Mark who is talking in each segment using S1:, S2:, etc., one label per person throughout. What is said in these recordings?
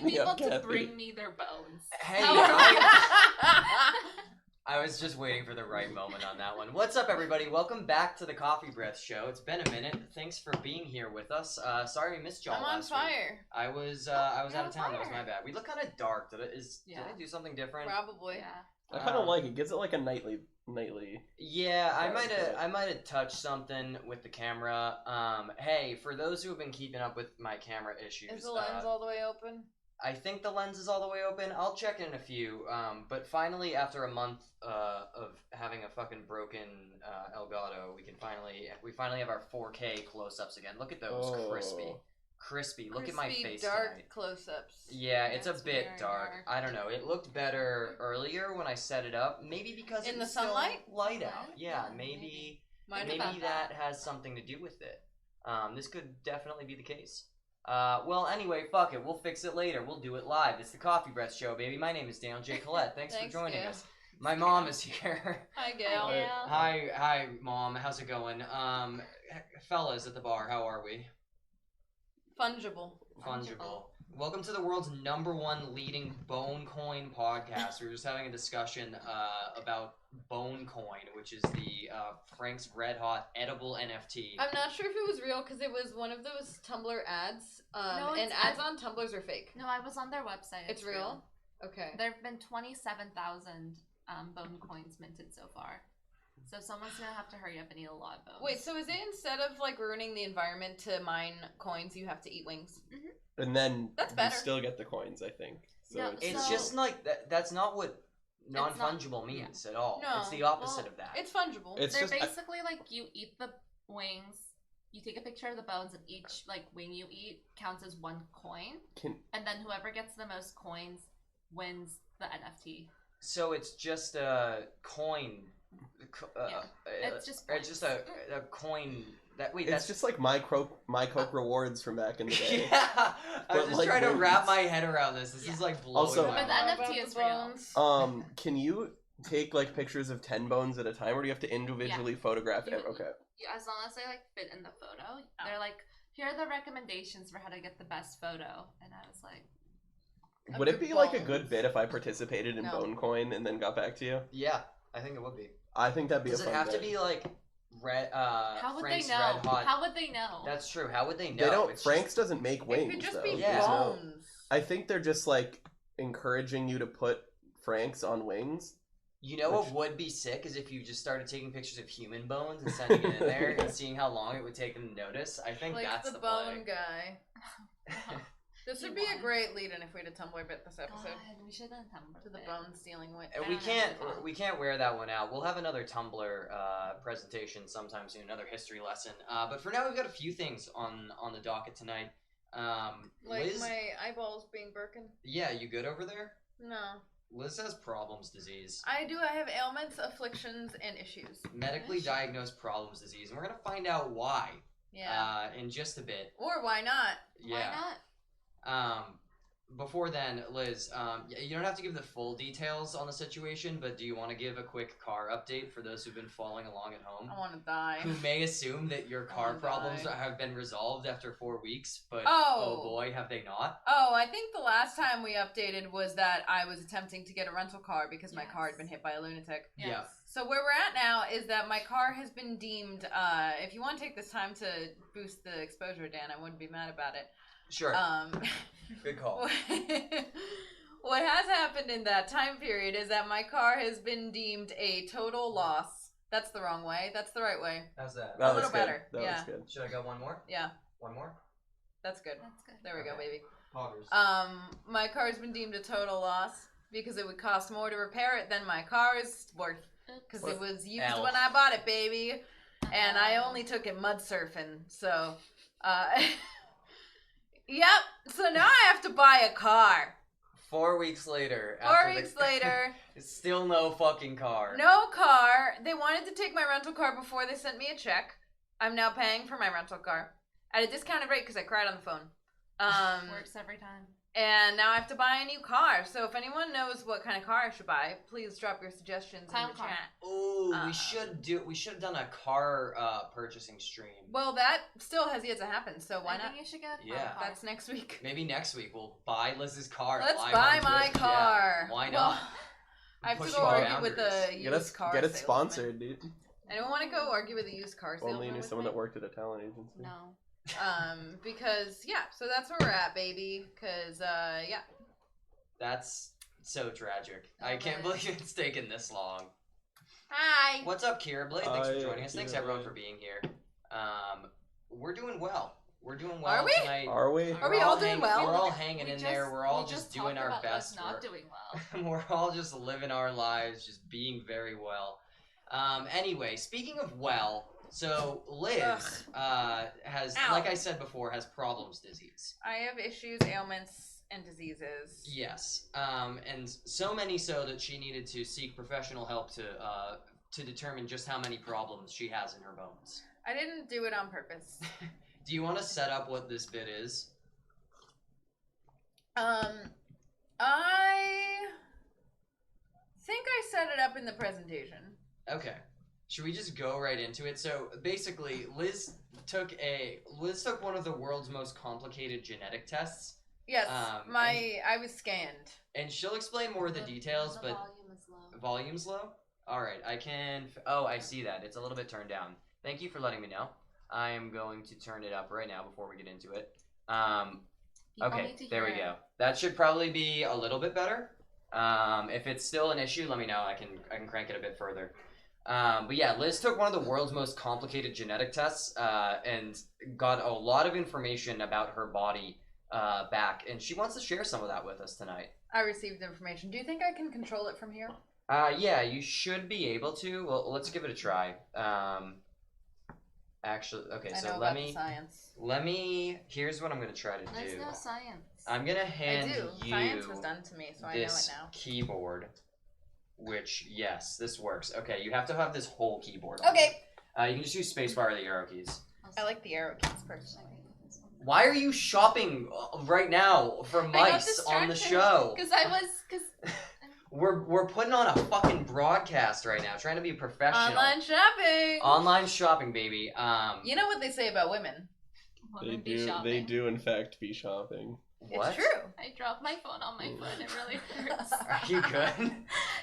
S1: people to bring me their bones.
S2: Hey, I was just waiting for the right moment on that one. What's up, everybody? Welcome back to the Coffeebreath Show. It's been a minute. Thanks for being here with us. Sorry we missed y'all last week.
S3: I'm on fire.
S2: I was out of town. That was my bad. We look kind of dark. Did I do something different?
S3: Probably.
S1: Yeah.
S4: I kind of like it. Gives it like a nightly.
S2: Yeah, I might have touched something with the camera. Hey, for those who have been keeping up with my camera issues,
S3: is the lens all the way open?
S2: I think the lens is all the way open. I'll check in a few. But finally, after a month of having a fucking broken Elgato, we finally have our 4K close-ups again. Look at those, crispy. Look at my face
S3: dark
S2: tonight.
S3: Close-ups.
S2: Yeah, it's a bit dark.
S1: dark.
S2: I don't know. It looked better earlier when I set it up. Maybe because
S3: in the
S2: it's still
S3: sunlight?
S2: light out. Yeah, maybe that has something to do with it. This could definitely be the case. Well, anyway, fuck it. We'll fix it later. We'll do it live. It's the Coffeebreath Show, baby. My name is Daniel J. Collette. Thanks for joining us. My mom is here.
S3: Hi, Gail.
S2: Hi, Mom. How's it going? Fellas at the bar, how are we?
S3: Fungible.
S2: Welcome to the world's #1 leading bone coin podcast. We were just having a discussion about bone coin, which is the Frank's Red Hot edible NFT.
S3: I'm not sure if it was real because it was one of those Tumblr ads. And ads on Tumblrs are fake.
S1: No, I was on their website.
S3: It's real? Okay.
S1: There have been 27,000 bone coins minted so far. So someone's gonna have to hurry up and eat a lot of bones.
S3: Wait, so is it instead of like ruining the environment to mine coins, you have to eat wings?
S1: Mm-hmm.
S4: And then
S3: that's better.
S4: You still get the coins, I think. So
S1: No,
S2: it's just like that's not what non-fungible means at all.
S3: No,
S2: it's the opposite of that.
S3: It's fungible.
S1: They're basically like you eat the wings, you take a picture of the bones, and each like wing you eat counts as one coin. And then whoever gets the most coins wins the NFT.
S2: So it's just a coin.
S1: It's just
S2: a coin.
S4: It's just like my Coke rewards from back in the day.
S2: Yeah, I was just trying to wrap my head around this. This is like blowing my mind.
S1: But the NFT is real.
S4: Can you take like pictures of 10 bones at a time, or do you have to individually photograph it? Okay.
S1: Yeah, as long as they like fit in the photo, they're like, here are the recommendations for how to get the best photo, and I was like.
S4: Would it be like a good bit if I participated in Bone Coin and then got back to you?
S2: Yeah, I think it would be.
S4: I think that'd be a fun
S2: Does it have
S4: bit.
S2: to be like red?
S1: How would
S2: Frank's
S1: they know?
S2: Red Hot?
S1: How would they know?
S2: That's true. How would they know?
S4: They don't. Frank's doesn't make wings.
S3: It could just
S4: though.
S3: be bones.
S4: I think they're just like encouraging you to put Frank's on wings.
S2: You know what would be sick is if you just started taking pictures of human bones and sending it in there and seeing how long it would take them to notice. I think
S3: like
S2: that's
S3: the
S2: play.
S3: bone guy. This would be a great lead-in if we did Tumblr bit this episode.
S1: God, we should have done Tumblr.
S3: To the bone stealing witch.
S2: We can't wear that one out. We'll have another Tumblr presentation sometime soon, another history lesson. But for now, we've got a few things on the docket tonight.
S3: Like
S2: Liz,
S3: my eyeballs being broken.
S2: Yeah, you good over there?
S3: No.
S2: Liz has problems disease.
S3: I do. I have ailments, afflictions, and issues.
S2: Medically diagnosed problems disease, and we're gonna find out why.
S3: Yeah.
S2: In just a bit.
S3: Or why not?
S2: Yeah.
S1: Why not?
S2: Before then, Liz, you don't have to give the full details on the situation, but do you want to give a quick car update for those who've been following along at home?
S3: I want to die.
S2: Who may assume that your car problems have been resolved after 4 weeks, but
S3: oh
S2: boy, have they not.
S3: Oh, I think the last time we updated was that I was attempting to get a rental car because my car had been hit by a lunatic.
S1: Yes.
S2: Yeah.
S3: So where we're at now is that my car has been deemed, if you want to take this time to boost the exposure, Dan, I wouldn't be mad about it.
S2: Sure. Good call.
S3: What has happened in that time period is that my car has been deemed a total loss. That's the wrong way. That's the right way.
S2: How's that?
S3: A little better.
S4: That was good.
S2: Should I go one more?
S3: Yeah.
S2: One more?
S3: That's good.
S1: That's good.
S3: There we go, baby.
S2: Poggers.
S3: My car's been deemed a total loss because it would cost more to repair it than my car is worth. Because it was used when I bought it, baby. And I only took it mud surfing. So, yep. So now I have to buy a car.
S2: 4 weeks later.
S3: 4 weeks later.
S2: Still no fucking car.
S3: No car. They wanted to take my rental car before they sent me a check. I'm now paying for my rental car at a discounted rate because I cried on the phone.
S1: Works every time.
S3: And now I have to buy a new car. So if anyone knows what kind of car I should buy, please drop your suggestions in the chat.
S2: Ooh, we should have done a car purchasing stream.
S3: Well, that still has yet to happen, so why not?
S1: I think you should get
S3: That's next week.
S2: Maybe next week we'll buy Liz's car.
S3: Let's buy my car.
S2: Yeah, why not?
S3: Well, I have to go argue with the used car
S4: Get it
S3: salesman.
S4: sponsored, dude.
S3: Anyone want to go argue with a used car salesman?
S4: Only knew someone that worked at a talent agency.
S1: No.
S3: Because so that's where we're at, baby. Because
S2: That's so tragic. I can't believe it's taken this long.
S3: Hi.
S2: What's up, Kira Blade? Thanks for
S4: Hi,
S2: joining us. Thanks
S4: Kira
S2: everyone
S4: Blade.
S2: for being here. We're doing well. We're doing
S3: Are
S2: well
S3: we?
S2: tonight.
S4: Are we?
S3: Are we all doing well?
S2: We're all hanging in there. We're all just doing our best.
S1: Not doing well.
S2: We're all just living our lives, just being very well. Anyway, speaking of well, so Liz has,
S3: Ow.
S2: like I said before, has problems disease.
S3: I have issues, ailments, and diseases.
S2: Yes, and so many so that she needed to seek professional help to determine just how many problems she has in her bones.
S3: I didn't do it on purpose.
S2: Do you want to set up what this bit is?
S3: I think I set it up in the presentation.
S2: Okay. Should we just go right into it? So basically, Liz took one of the world's most complicated genetic tests.
S3: Yes, I was scanned.
S2: And she'll explain more of the details,
S1: the
S2: but
S1: volume is low.
S2: Volume's low? Alright, I can... Oh, I see that. It's a little bit turned down. Thank you for letting me know. I am going to turn it up right now before we get into it. Okay, there we go. That should probably be a little bit better. If it's still an issue, let me know. I can crank it a bit further. But yeah, Liz took one of the world's most complicated genetic tests and got a lot of information about her body back, and she wants to share some of that with us tonight.
S3: I received information. Do you think I can control it from here?
S2: Yeah, you should be able to. Well, let's give it a try. Actually, okay, so let me, here's what I'm going to try to do.
S1: There's no science.
S2: I'm going to hand you
S3: Science was done to me, so I know it now.
S2: Keyboard, which, yes, this works. Okay, you have to have this whole keyboard.
S3: Okay.
S2: You can just use spacebar or the arrow keys.
S3: I like the arrow keys personally.
S2: Why are you shopping right now for mice on the show?
S1: Because
S2: We're putting on a fucking broadcast right now, trying to be professional.
S3: Online shopping.
S2: Online shopping, baby.
S3: You know what they say about women?
S4: They do in fact be shopping.
S2: What?
S3: It's true.
S1: I dropped my phone on my foot. It really hurts.
S2: Are you good?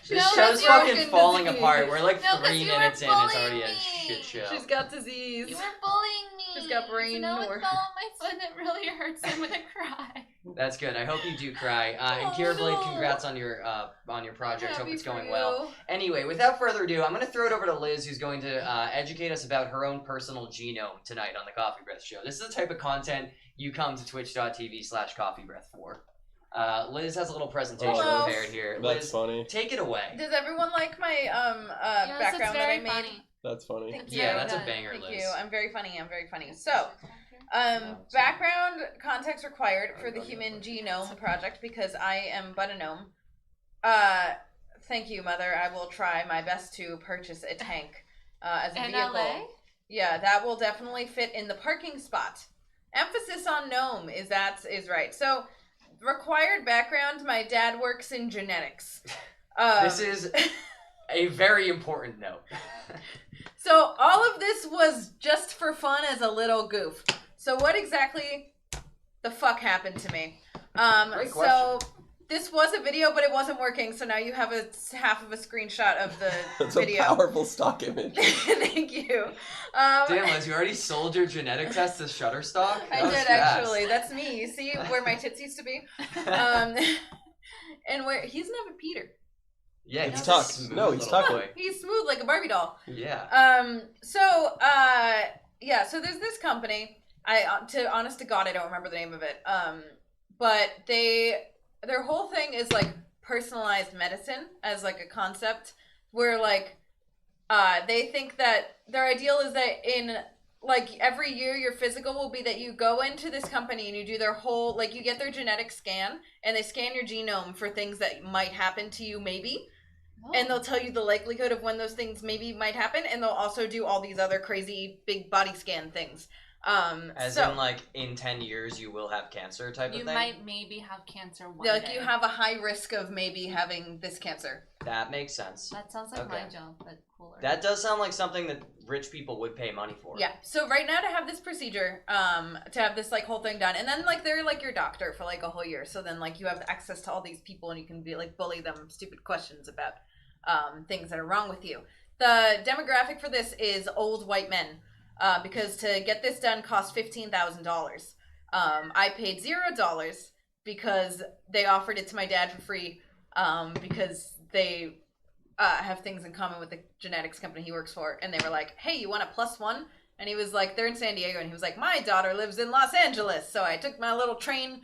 S2: This
S3: No,
S2: show's
S3: that's
S2: fucking
S3: broken
S2: falling
S3: disease.
S2: apart. We're like
S1: No, 'cause
S2: 3
S1: you were
S2: minutes in. It's
S1: bullying
S2: already a
S1: me.
S2: shit show.
S3: She's got disease.
S1: You were bullying me.
S3: She's got brain
S1: No,
S3: or-
S1: it fell on my foot and it really hurts. I'm gonna cry.
S2: That's good. I hope you do cry. And
S3: Oh,
S2: Kira Blade,
S3: no.
S2: congrats on your project. Hope
S3: Happy
S2: it's
S3: for
S2: going
S3: you.
S2: well. Anyway, without further ado, I'm going to throw it over to Liz, who's going to educate us about her own personal genome tonight on the Coffeebreath Show. This is the type of content you come to twitch.tv/coffeebreath for. Liz has a little presentation
S3: Hello.
S2: prepared here.
S4: That's
S2: Liz,
S4: funny.
S2: take it away.
S3: Does everyone like my
S1: Yes,
S3: background
S1: it's very
S3: that I made?
S1: funny.
S4: That's funny.
S3: Thank
S2: Yeah,
S3: you.
S2: that's a banger,
S3: Thank
S2: Liz.
S3: you. I'm very funny. So, background context required for the Human Genome Project because I am but a gnome. Thank you, Mother. I will try my best to purchase a tank as a
S1: In
S3: vehicle.
S1: LA?
S3: Yeah, that will definitely fit in the parking spot. Emphasis on gnome is right. So, required background, my dad works in genetics.
S2: This is a very important note.
S3: So all of this was just for fun as a little goof. So what exactly the fuck happened to me?
S2: Great
S3: So this was a video, but it wasn't working. So now you have half of a screenshot of the
S4: That's
S3: video.
S4: a powerful stock image.
S3: Thank you.
S2: Damn, Liz, you already sold your genetic test to Shutterstock?
S3: I
S2: That was
S3: did
S2: fast.
S3: actually. That's me. You see where my tits used to be? And where he doesn't have a Peter.
S2: Yeah,
S4: It's
S2: he's
S4: tucked.
S2: a smooth
S4: No, he's
S2: little
S4: tucked.
S2: boy.
S3: He's smooth like a Barbie doll.
S2: Yeah.
S3: So there's this company. Honest to God, I don't remember the name of it. But their whole thing is like personalized medicine as like a concept where like, they think that their ideal is that in like every year your physical will be that you go into this company and you do their whole, like you get their genetic scan and they scan your genome for things that might happen to you maybe. And they'll tell you the likelihood of when those things maybe might happen, and they'll also do all these other crazy big body scan things.
S2: As in, like, in 10 years you will have cancer type of thing?
S1: You might maybe have cancer one
S3: like
S1: day.
S3: you have a high risk of maybe having this cancer.
S2: That makes sense.
S1: That sounds like my job, but cooler.
S2: That does sound like something that rich people would pay money for.
S3: Yeah. So right now to have this procedure, to have this like whole thing done, and then like they're like your doctor for like a whole year. So then like you have access to all these people and you can be like bully them stupid questions about things that are wrong with you. The demographic for this is old white men. Because to get this done cost $15,000. I paid $0 because they offered it to my dad for free because they have things in common with the genetics company he works for. And they were like, hey, you want a +1? And he was like, they're in San Diego. And he was like, my daughter lives in Los Angeles. So I took my little train,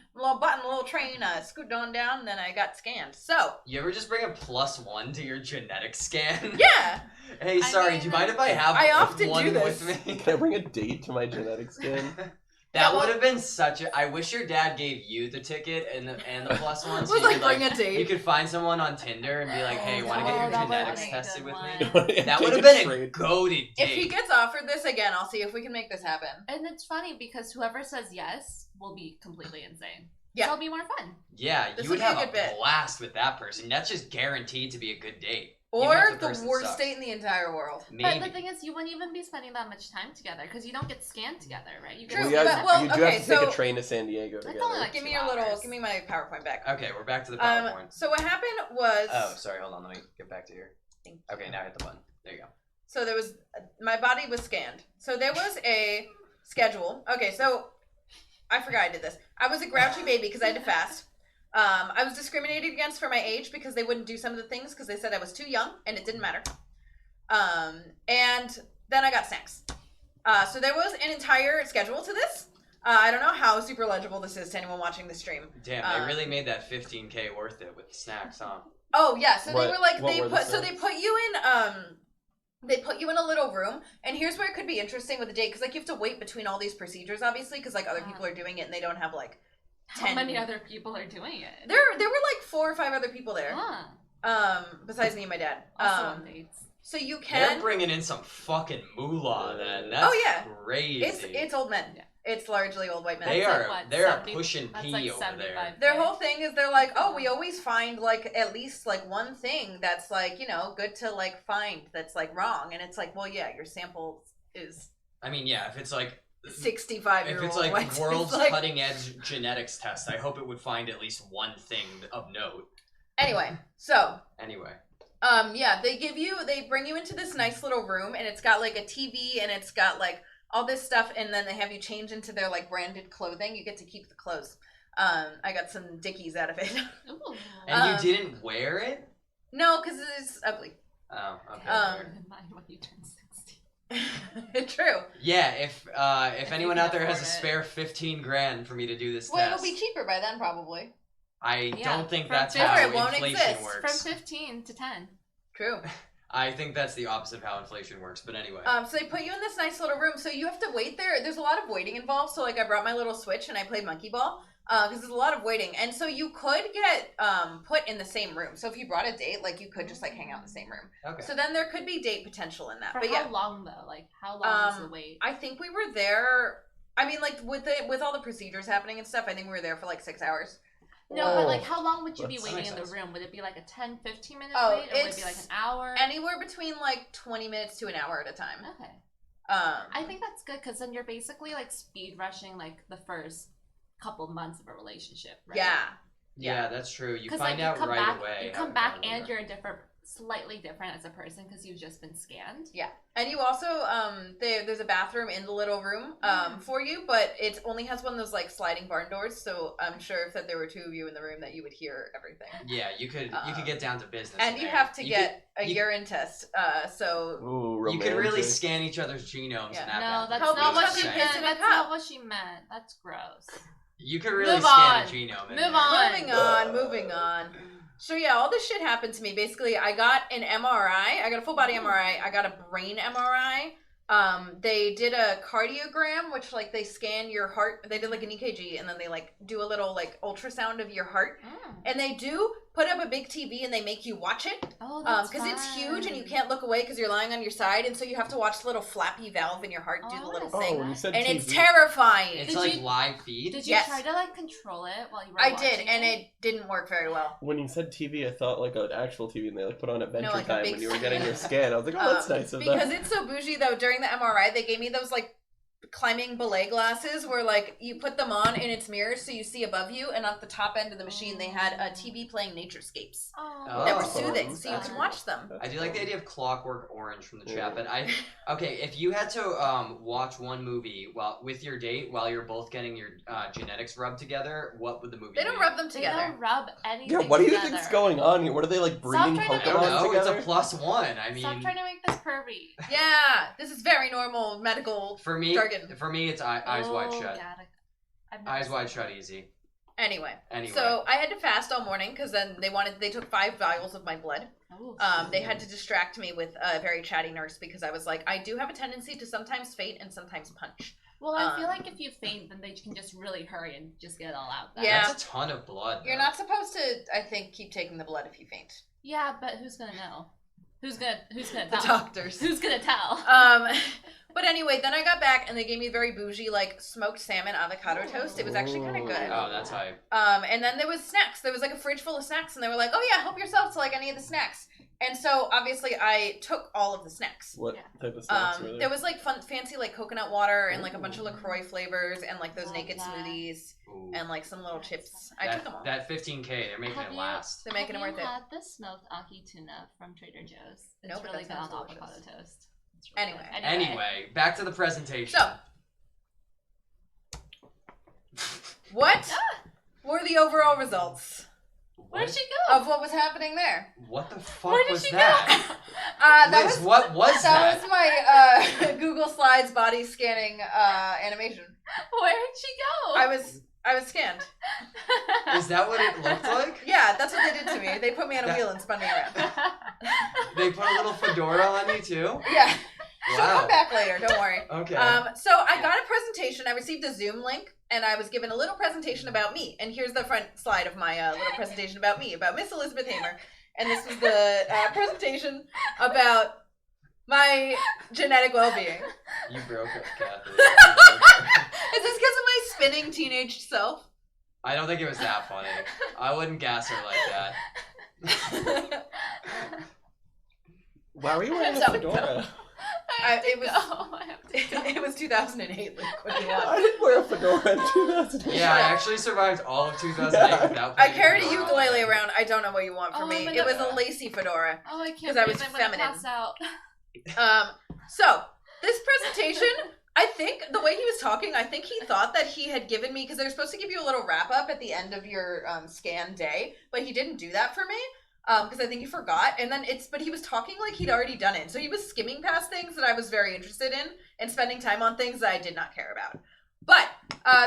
S3: scooted on down, and then I got scanned. So.
S2: You ever just bring a +1 to your genetic scan?
S3: Yeah.
S2: Hey, sorry, do you mind if I have one with me?
S4: Can I bring a date to my genetic scan?
S2: That would have been such a... I wish your dad gave you the ticket and the +1. So
S3: was like, bring a date.
S2: You could find someone on Tinder and be like, hey, want to get your genetics tested with me?
S4: That
S2: That would have been a goated date.
S3: If he gets offered this again, I'll see if we can make this happen.
S1: And it's funny because whoever says yes will be completely insane.
S3: Yeah.
S1: So it'll be more fun.
S2: Yeah,
S3: This
S2: you
S3: would
S2: would
S3: be a
S2: have
S3: good bit.
S2: blast with that person. That's just guaranteed to be a good date.
S3: Or
S2: Even if
S3: the
S2: person
S3: worst
S2: sucks.
S3: date in the entire world.
S2: Maybe.
S1: But the thing is, you wouldn't even be spending that much time together because you don't get scanned together, right? You get
S3: True,
S4: you guys,
S3: but- well,
S4: you do have
S3: okay,
S4: to take
S3: so-
S4: a train to San Diego
S1: That's
S4: together.
S1: only like
S3: Give me
S1: 2
S3: your
S1: hours.
S3: give me my PowerPoint back.
S2: Okay, we're back to the PowerPoint.
S3: So what happened was.
S2: Oh, sorry, hold on. Let me get back to here.
S3: Thank you.
S2: Okay, now hit the button. There you go.
S3: So there was my body was scanned. So there was a schedule. Okay, so I forgot I did this. I was a grouchy baby because I had to fast. I was discriminated against for my age because they wouldn't do some of the things because they said I was too young and it didn't matter. And then I got snacks. So there was an entire schedule to this. I don't know how super legible this is to anyone watching the stream.
S2: Damn, they really made that $15K worth it with the snacks, huh?
S3: Oh yeah, so they were like
S4: what
S3: they
S4: were the
S3: put so
S4: snacks?
S3: they put you in a little room, and here's where it could be interesting with the date because like you have to wait between all these procedures, obviously, because like other people are doing it and they don't have like.
S1: How many other people are doing it?
S3: There were like 4 or 5 other people there.
S1: Huh.
S3: Besides me and my dad.
S1: Also on dates.
S3: So you
S2: They're
S3: can.
S2: bringing in some fucking moolah then. That's
S3: Oh, yeah.
S2: crazy.
S3: It's old men.
S1: Yeah.
S3: It's largely old white men.
S2: They
S1: That's
S2: are
S1: like what,
S2: they are
S1: 70
S2: pushing
S1: that's
S2: P
S1: like
S2: over there.
S1: 75K.
S3: Their whole thing is they're like, oh, we always find like at least like one thing that's like, you know, good to like find that's like wrong. And it's like, well, yeah, your sample is
S2: I mean, yeah, if it's like
S3: 65-year-old.
S2: if it's like
S3: white.
S2: world's
S3: It's like-
S2: cutting edge genetics test, I hope it would find at least one thing of note.
S3: Anyway, so
S2: Anyway.
S3: yeah, they bring you into this nice little room and it's got like a TV and it's got like all this stuff and then they have you change into their like branded clothing. You get to keep the clothes. I got some Dickies out of it.
S1: Ooh.
S2: And you didn't wear it?
S3: No, because it's ugly.
S2: Oh, okay.
S3: Um,
S1: Keep in mind when you turn 60.
S3: True.
S2: Yeah, if
S1: you
S2: anyone
S1: can
S2: out there has a
S1: afford it.
S2: spare 15 grand for me to do this
S3: Well,
S2: test,
S3: it'll be cheaper by then probably.
S2: I
S1: Yeah,
S2: don't think
S1: from
S2: that's
S1: Denver,
S2: how
S3: it won't
S2: inflation
S3: exist.
S2: works.
S1: From 15 to 10.
S3: True.
S2: I think that's the opposite of how inflation works, but anyway.
S3: So they put you in this nice little room. So you have to wait there. There's a lot of waiting involved. So like I brought my little Switch and I played monkey ball because there's a lot of waiting. And so you could get put in the same room. So if you brought a date, like you could just like hang out in the same room.
S2: Okay.
S3: So then there could be date potential in that.
S1: For
S3: but
S1: how
S3: yeah,
S1: long though? Like how long is the wait?
S3: I think we were there. I mean, like with all the procedures happening and stuff, I think we were there for like 6 hours.
S1: No, but like how long would you be
S4: That
S1: waiting
S2: makes
S1: in the
S2: sense.
S1: room? Would it be like a 10, 15 minute
S3: Oh,
S1: wait? Or would it be
S3: it's
S1: like an hour?
S3: Anywhere between like 20 minutes to an hour at a time.
S1: Okay.
S3: I
S1: I think that's good because then you're basically like speed rushing like the first couple months of a relationship, right?
S2: Yeah, that's true. You
S1: 'Cause,
S2: find
S1: like,
S2: out
S1: come
S2: right
S1: back,
S2: away.
S1: You
S2: how
S1: come back
S2: compatible
S1: and
S2: they are.
S1: you're slightly different as a person because you've just been scanned.
S3: Yeah, and you also there's a bathroom in the little room for you, but it only has one of those like sliding barn doors. So I'm sure if that there were 2 of you in the room that you would hear everything.
S2: Yeah, you could get down to business.
S3: And you
S2: there.
S3: have to
S2: You
S3: get a
S2: you-
S3: urine test. So
S4: Ooh,
S2: You could really
S4: romantic.
S2: scan each other's genomes
S3: Yeah.
S2: in that
S1: No,
S2: bathroom.
S1: that's
S3: Help
S1: not
S3: each
S1: what
S3: other
S1: she
S3: piss
S1: meant.
S3: in a
S1: That's
S3: cup.
S1: not what she meant. That's gross.
S2: You could really
S1: Move
S2: scan
S1: on.
S2: a genome. In
S1: Move
S2: there.
S1: on.
S3: moving on. So yeah, all this shit happened to me. Basically, I got an MRI. I got a full body MRI. I got a brain MRI. They did a cardiogram, which like they scan your heart. They did like an EKG, and then they like do a little like ultrasound of your heart. And they do put up a big TV and they make you watch it.
S1: Oh, that's
S3: because it's
S1: fun.
S3: huge and you can't look away because you're lying on your side, and so you have to watch the little flappy valve in your heart do the little thing.
S4: When you said
S3: And
S4: TV.
S3: it's terrifying.
S2: It's like live feed?
S1: Did you try to like control it while you were watching
S3: did, and it didn't work very well.
S4: When you said TV, I thought like an actual TV, and they like put on Adventure
S3: like a
S4: Time
S3: big
S4: when you were
S3: screen.
S4: getting your scan. I was like, oh, that's nice of them.
S3: Because it's so bougie, though, during the MRI, they gave me those, like, climbing belay glasses where, like, you put them on and it's mirrors so you see above you, and at the top end of the machine, they had a TV playing naturescapes that were soothing, so you can watch them.
S2: I do like the idea of Clockwork Orange from the chat, but okay, if you had to watch one movie with your date while you're both getting your genetics rubbed together, what would the movie be?
S3: They don't rub them together.
S1: They don't rub anything
S4: Yeah, what do you
S1: together.
S4: think's going on here? What are they like breeding
S1: trying to-
S2: I don't
S4: Pokemon
S2: know,
S4: together?
S2: it's a +1. I mean,
S1: Stop trying to make this pervy.
S3: Yeah, this is very normal medical
S2: for me,
S3: jargon.
S2: it's eyes wide shut.
S1: God, I've never
S2: Eyes
S1: seen
S2: wide
S1: it.
S2: shut, easy.
S3: Anyway,
S2: Anyway.
S3: so I had to fast all morning because then they took 5 vials of my blood.
S1: Ooh.
S3: They had to distract me with a very chatty nurse because I was like, I do have a tendency to sometimes faint and sometimes punch.
S1: Well, I feel like if you faint, then they can just really hurry and just get it all out there.
S3: Yeah.
S2: That's a ton of blood, though.
S3: You're not supposed to, I think, keep taking the blood if you faint.
S1: Yeah, but who's gonna know? Who's gonna
S3: The
S1: tell?
S3: doctors.
S1: Who's gonna tell?
S3: But anyway, then I got back and they gave me very bougie, like, smoked salmon avocado toast. It was actually kind of good.
S2: Oh, that's hype.
S3: And then there was snacks. There was like a fridge full of snacks, and they were like, "Oh yeah, help yourself to like any of the snacks." And so obviously I took all of the snacks.
S4: What type of snacks were there?
S3: There was like fancy like coconut water and like a bunch of LaCroix flavors and like those naked smoothies and like some little chips. I took them all.
S2: That 15K, they're making it last.
S3: They're making it worth it.
S1: Have you had the smoked aki tuna from Trader Joe's? It's
S3: No, but
S1: really
S3: that
S1: good on
S3: sounds
S1: avocado
S3: delicious.
S1: toast. It's really
S3: Anyway.
S1: good.
S2: Anyway, back to the presentation.
S3: So, what were the overall results
S1: Where did she go?
S3: of what was happening there?
S2: What the fuck
S1: Where did
S2: was
S1: she
S2: that?
S1: go?
S3: That
S2: Liz,
S3: was
S2: what was
S3: that was my Google Slides body scanning animation.
S1: Where did she go?
S3: I was scanned.
S2: Is that what it looked like?
S3: Yeah, that's what they did to me. They put me on a wheel and spun me around.
S2: They put a little fedora on you too?
S3: Yeah. She'll
S2: Wow.
S3: come back later, don't worry.
S2: Okay.
S3: So I got a presentation. I received a Zoom link, and I was given a little presentation about me. And here's the front slide of my little presentation about me, about Miss Elizabeth Hamer. And this was the presentation about my genetic well-being.
S2: You broke up, Kathy.
S3: Is this because of my spinning teenage self?
S2: I don't think it was that funny. I wouldn't gas her like that.
S4: Why were you wearing a
S3: So-
S4: fedora?
S3: It was 2008. Like, what do you want?
S4: I didn't wear a fedora in 2008.
S2: Yeah, I actually survived all of 2008 without
S3: I
S2: putting
S3: carried a
S2: fedora on.
S3: ukulele around. I don't know what you want from
S1: Oh,
S3: me.
S1: I'm
S3: It was
S1: gonna-
S3: a lacy fedora.
S1: Oh, I can't
S3: 'Cause I was
S1: breathe. I'm gonna
S3: feminine.
S1: pass out.
S3: So this presentation, I think the way he was talking, I think he thought that he had given me, because they're supposed to give you a little wrap up at the end of your scan day, but he didn't do that for me. Because I think he forgot, but he was talking like he'd already done it. So he was skimming past things that I was very interested in and spending time on things that I did not care about. But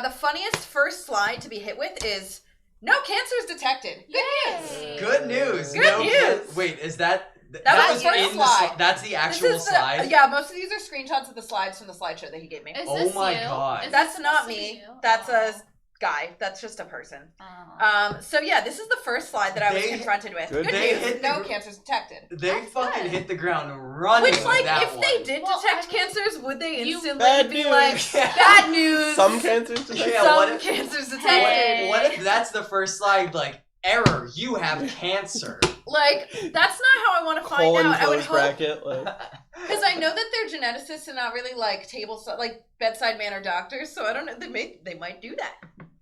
S3: the funniest first slide to be hit with is no cancers detected. Good news.
S2: Good news.
S3: Good news.
S2: Wait, is that
S3: That was the
S2: in
S3: first slide.
S2: That's the actual
S3: This is
S2: slide?
S3: Yeah, most of these are screenshots of the slides from the slideshow that he gave me.
S1: Is
S2: Oh
S1: this
S2: my
S1: you?
S2: God.
S1: Is
S3: That's
S1: this
S3: not
S1: supposed to be
S3: me.
S1: you?
S3: That's
S1: Oh.
S3: a guy. That's just a person.
S1: Oh.
S3: So yeah, this is the first slide that I was
S2: They-
S3: confronted with.
S4: Good
S3: Good
S2: they
S3: news,
S2: hit
S3: no
S2: the-
S3: cancers detected.
S2: They
S1: That's
S2: fucking
S1: good.
S2: hit the ground running
S3: Which,
S2: with
S3: like,
S2: that
S3: if
S2: one.
S3: they did
S1: Well,
S3: detect
S1: I mean,
S3: cancers, would they
S1: you-
S3: instantly
S4: Bad
S3: be
S4: news.
S3: like,
S2: Yeah.
S3: bad news?
S4: Some cancers detected.
S2: Yeah,
S3: Some
S2: what if-
S3: cancers
S1: Hey.
S3: detected.
S2: What if that's the first slide, like, error, you have cancer.
S3: Like, that's not how I want to find
S4: Colon
S3: out. I would
S4: close
S3: hope,
S4: bracket. Like,
S3: because I know that they're geneticists and not really like bedside manner doctors. So I don't know. They might do that.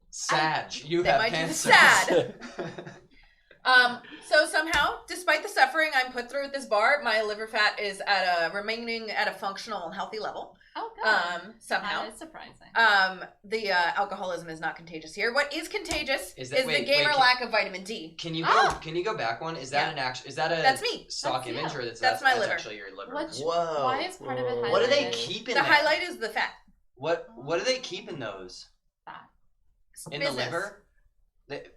S2: Sag, you
S3: They
S2: have
S3: might do the
S2: cancer.
S3: sad. So somehow, despite the suffering I'm put through at this bar, my liver fat is remaining at a functional and healthy level.
S1: Oh, good.
S3: Somehow.
S1: That is surprising.
S3: The alcoholism is not contagious here. What is contagious
S2: Is
S3: is
S2: that- wait,
S3: the gamer
S2: wait,
S3: lack of vitamin D.
S2: Can you go?
S1: Ah!
S2: Can you go back one? Is that
S3: Yeah.
S2: an actual? Is that a?
S3: That's me.
S2: Stock
S1: That's
S2: image,
S1: you.
S2: or
S3: That's my liver.
S2: actually your liver?
S1: Which-
S2: Whoa.
S1: Why is part of it highlighted?
S2: What do they keep in
S3: The
S2: there?
S3: highlight is the fat.
S2: What do they keep in those?
S1: Fat.
S2: In
S3: Business.
S2: the liver?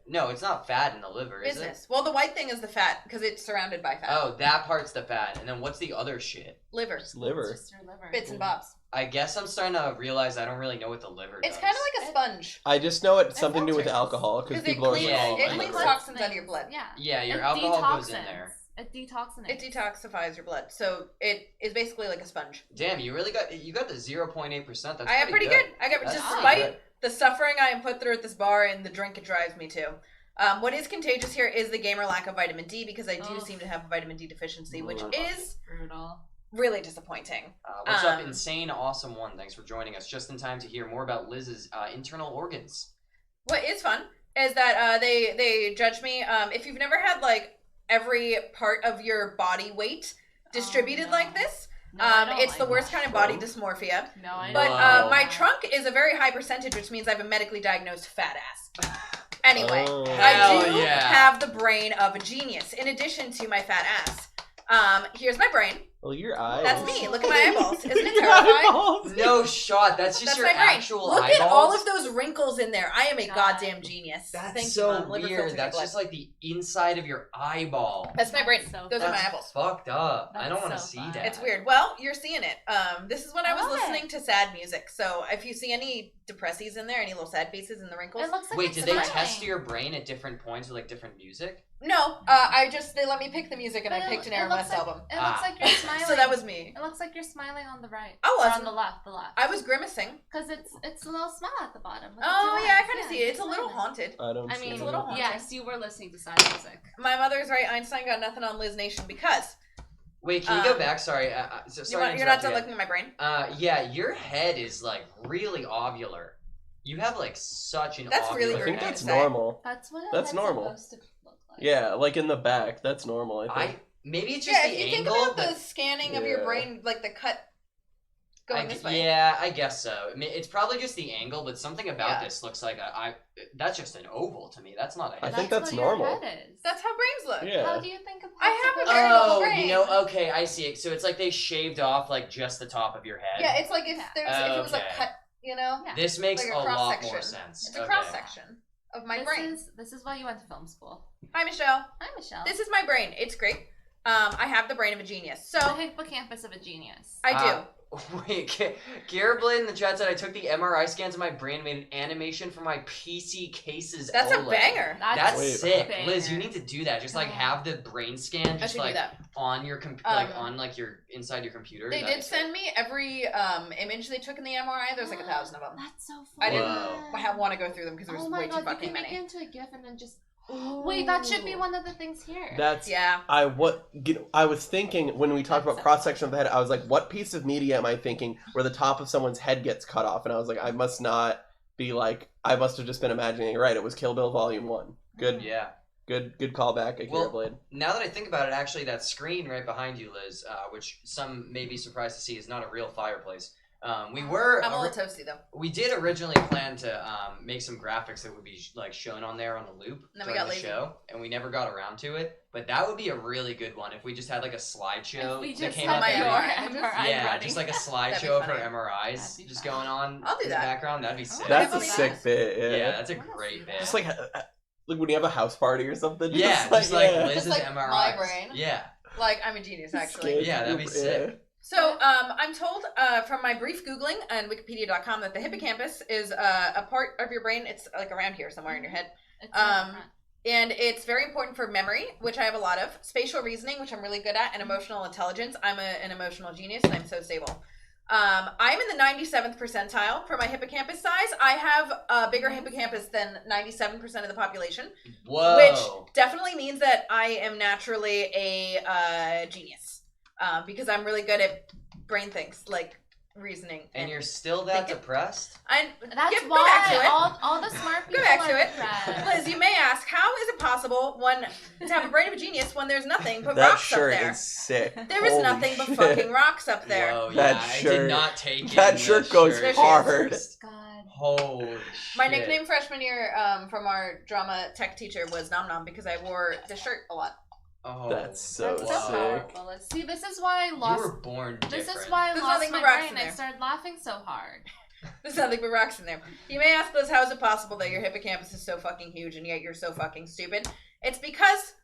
S2: No, it's not fat in the liver, is
S3: Business. Well, the white thing is the fat because it's surrounded by
S2: it?
S3: fat.
S2: Oh, that part's the fat, and then what's the other shit?
S3: Liver.
S4: liver.
S1: It's just your liver.
S3: Bits and bobs.
S2: I guess I'm starting to realize I don't really know what the liver does.
S3: It's kind of like a sponge.
S4: I just know it's something to do with
S3: filters.
S4: alcohol because
S3: Because
S4: people are
S3: it
S4: saying
S3: cleans
S4: liver.
S3: toxins out of your blood.
S1: Yeah.
S2: Yeah, your
S1: It
S2: alcohol goes in
S1: detoxins.
S2: there.
S1: It detoxinates.
S3: It detoxifies your blood, so it is basically like a sponge.
S2: Damn, you got the 0.8%. That's
S3: I am pretty good. I got
S2: That's
S3: despite
S2: good.
S3: the suffering I am put through at this bar and the drink it drives me to. What is contagious here is the gamer lack of vitamin D because I do seem to have a vitamin D deficiency, which is
S1: brutal.
S3: really disappointing.
S2: What's up, Insane Awesome One? Thanks for joining us just in time to hear more about Liz's internal organs.
S3: What is fun is that they judge me. If you've never had like every part of your body weight distributed like this, it's the worst kind of body dysmorphia.
S1: No, I
S3: But
S1: don't.
S3: my trunk is a very high percentage, which means I have a medically diagnosed fat ass. Anyway,
S4: Oh.
S3: I do
S2: Hell yeah.
S3: have the brain of a genius. In addition to my fat ass, here's my brain.
S4: Well, your eyes.
S3: That's me. Look at my eyeballs. Isn't it
S4: Your
S3: terrifying?
S4: eyeballs.
S2: No shot. That's just
S3: That's
S2: your
S3: my brain.
S2: actual
S3: Look
S2: eyeballs.
S3: at all of those wrinkles in there. I am a
S1: God.
S3: goddamn genius.
S2: That's
S3: Thank
S2: so
S3: you, Mom. Liver
S2: weird.
S3: filtered
S2: That's
S3: blood.
S2: just like the inside of your eyeball.
S3: That's my brain.
S1: So
S3: Those are my
S2: That's
S3: eyeballs.
S2: fucked up. I
S1: That's
S2: don't want to
S1: so
S2: see
S1: fun.
S2: that.
S3: It's weird. Well, you're seeing it. This is when I was
S1: love
S3: listening
S1: it.
S3: to sad music. So if you see any depressies in there, any little sad faces in the wrinkles,
S1: It looks like
S2: Wait,
S1: it's
S2: did they
S1: smiling.
S2: test your brain at different points with like different music?
S3: no. They let me pick the music and
S1: But
S3: I picked an
S1: it
S3: Aaron
S1: looks
S3: West
S1: like,
S3: album.
S1: It looks like you're smiling.
S3: So that was me.
S1: It looks like you're smiling on the right.
S3: I
S1: Or
S3: wasn't.
S1: on the left. The left.
S3: I was grimacing.
S1: Because it's a little smile at the bottom. with the
S3: Oh
S1: two
S3: yeah, I
S1: eyes.
S3: kind of see it. It's a
S1: you're
S3: little
S1: smiling.
S3: haunted.
S4: I don't.
S1: I
S4: see
S1: mean,
S3: It's
S4: it.
S3: a little haunted.
S1: yes, you were listening to sad music.
S3: My mother's right. Einstein got nothing on Liz Nation because
S2: Wait, can you go back? Sorry. Sorry to
S3: you're not
S2: interrupt
S3: done
S2: you.
S3: looking at my brain.
S2: Yeah, your head is like really ovular. You have like such an
S3: That's really
S2: ovular
S4: I think
S3: weird
S2: head.
S4: that's
S3: to say.
S4: normal.
S1: That's what
S4: That's
S1: it's
S4: normal.
S1: supposed to look like.
S4: Yeah, like in the back. That's normal. I think.
S2: Maybe it's just
S3: Yeah,
S2: the
S3: if you think
S2: angle.
S3: about the scanning of your
S4: Yeah.
S3: brain, like the cut going this way.
S2: Yeah, I guess so. I mean, it's probably just the angle, but something about
S3: Yeah.
S2: this looks like that's just an oval to me. That's not a
S4: I
S2: head.
S4: think
S1: That's
S4: that's
S1: what your
S4: normal.
S1: head is.
S3: That's how brains look.
S4: Yeah.
S1: How do you think of
S3: I
S1: heads
S3: have a
S1: supposed
S3: very
S1: to
S3: normal
S2: Oh,
S3: brain.
S2: you know, okay, I see it. So it's like they shaved off like just the top of your head.
S3: Yeah, it's like if there's if it was a
S2: Okay.
S3: cut, you know,
S1: Yeah.
S2: This makes
S3: like
S2: a
S3: a cross
S2: lot
S3: section.
S2: more sense.
S3: it's a
S2: Okay.
S3: cross section of my brain.
S1: This is why you went to film school.
S3: Hi, Michelle.
S1: Hi, Michelle.
S3: This is my brain. It's great. I have the brain of a genius. So
S1: the hippocampus of a genius.
S3: I do.
S2: Wait, Garrett Blade in the chat said I took the MRI scans of my brain and made an animation for my PC cases.
S3: That's a
S2: OLED.
S3: banger.
S2: That's
S4: Wait.
S2: sick,
S1: banger.
S2: Liz. You need to do that. Just like have the brain scan,
S3: I
S2: just
S3: should
S2: like
S3: do that.
S2: on your on like your inside your computer.
S3: They
S2: That'd
S3: did
S2: be sick.
S3: send me every image they took in the MRI. There's like 1,000 of them.
S1: That's so
S3: I
S1: funny.
S3: didn't want to go through them because there was
S1: Oh my
S3: way
S1: god,
S3: too fucking
S1: you can
S3: many.
S1: make it into a GIF and then just. Wait, that should be one of the things here.
S4: That's
S3: Yeah.
S4: I was thinking when we talked about cross section of the head, I was like, what piece of media am I thinking where the top of someone's head gets cut off? And I was like, I must not be like, I must have just been imagining it right. It was Kill Bill Volume 1. Good
S2: Yeah.
S4: good callback, Akira
S2: Well,
S4: Blade.
S2: Now that I think about it, actually, that screen right behind you, Liz, which some may be surprised to see, is not a real fireplace. We were.
S3: I'm a little toasty though.
S2: We did originally plan to make some graphics that would be like shown on there on the loop
S3: And then we
S2: during
S3: got
S2: the
S3: lazy.
S2: show, and we never got around to it. But that would be a really good one if we just had like a slideshow
S1: If we
S2: that
S1: just
S2: came
S1: had
S2: up
S3: my
S2: every.
S1: MRI
S2: Yeah,
S1: running.
S2: just like a
S3: That'd be
S2: slideshow for
S3: funny.
S2: MRIs
S1: That'd be
S2: just
S1: fun.
S2: going on
S3: I'll do
S2: in
S3: that.
S2: the background. That'd be sick.
S4: That's a
S3: That'd be
S4: sick
S3: nice.
S4: bit.
S2: Yeah,
S4: Yeah.
S2: that's a
S1: I wanna
S2: great
S1: see
S2: bit.
S4: Just like when you have a house party or something.
S2: yeah, just like
S4: yeah.
S2: Liz's
S3: Just like
S2: MRIs.
S3: my brain.
S2: Yeah,
S3: Like I'm a genius actually.
S4: Sketch
S2: Yeah, that'd be
S4: group,
S2: sick.
S3: So I'm told from my brief Googling on Wikipedia.com that the hippocampus is a part of your brain. It's like around here somewhere in your head.
S1: It's in the front.
S3: And it's very important for memory, which I have a lot of, spatial reasoning, which I'm really good at, and emotional intelligence. I'm an emotional genius, and I'm so stable. I'm in the 97th percentile for my hippocampus size. I have a bigger hippocampus than 97% of the population,
S2: Whoa.
S3: which definitely means that I am naturally a genius because I'm really good at brain things, like reasoning.
S2: And you're still that depressed?
S1: That's
S3: go back to
S1: why
S3: it.
S1: all the smart people
S3: Go back to
S1: are
S3: it.
S1: depressed.
S3: Liz, you may ask, how is it possible to have a brain of a genius when there's nothing but
S4: That
S3: rocks
S4: shirt
S3: up there?
S4: is sick.
S3: There is
S4: Holy
S3: nothing but
S4: shit.
S3: fucking rocks up there.
S2: Whoa,
S4: That
S2: yeah, I
S4: shirt-
S2: did not take
S4: that
S2: in
S4: shirt
S2: the
S4: goes
S2: shirt
S4: hard.
S2: first.
S1: God.
S2: Holy
S3: My
S2: shit.
S3: nickname freshman year from our drama tech teacher was Nom Nom because I wore the shirt a lot.
S2: Oh,
S4: That's so
S1: That's
S4: sick.
S1: so powerful. See, this is why I
S2: You
S1: lost.
S2: were born different.
S1: This is why I
S3: There's
S1: lost
S3: nothing
S1: my
S3: but rocks
S1: brain.
S3: in
S1: I
S3: there.
S1: started laughing so hard.
S3: There's nothing but rocks in there. You may ask Liz, how is it possible that your hippocampus is so fucking huge and yet you're so fucking stupid? It's because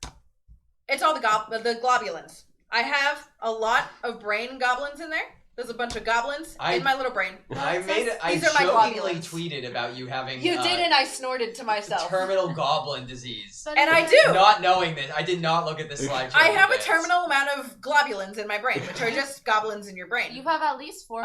S3: it's all the globulins. I have a lot of brain goblins in there. There's a bunch of goblins in my little brain.
S2: I
S3: These are my
S2: jokingly
S3: globulins.
S2: tweeted about you having.
S3: You didn't. I snorted to myself.
S2: Terminal goblin disease.
S3: And I do.
S2: Not knowing this, I did not look at this slideshow.
S3: I have a terminal amount of globulins in my brain, which are just goblins in your brain.
S1: You have at least 4.1.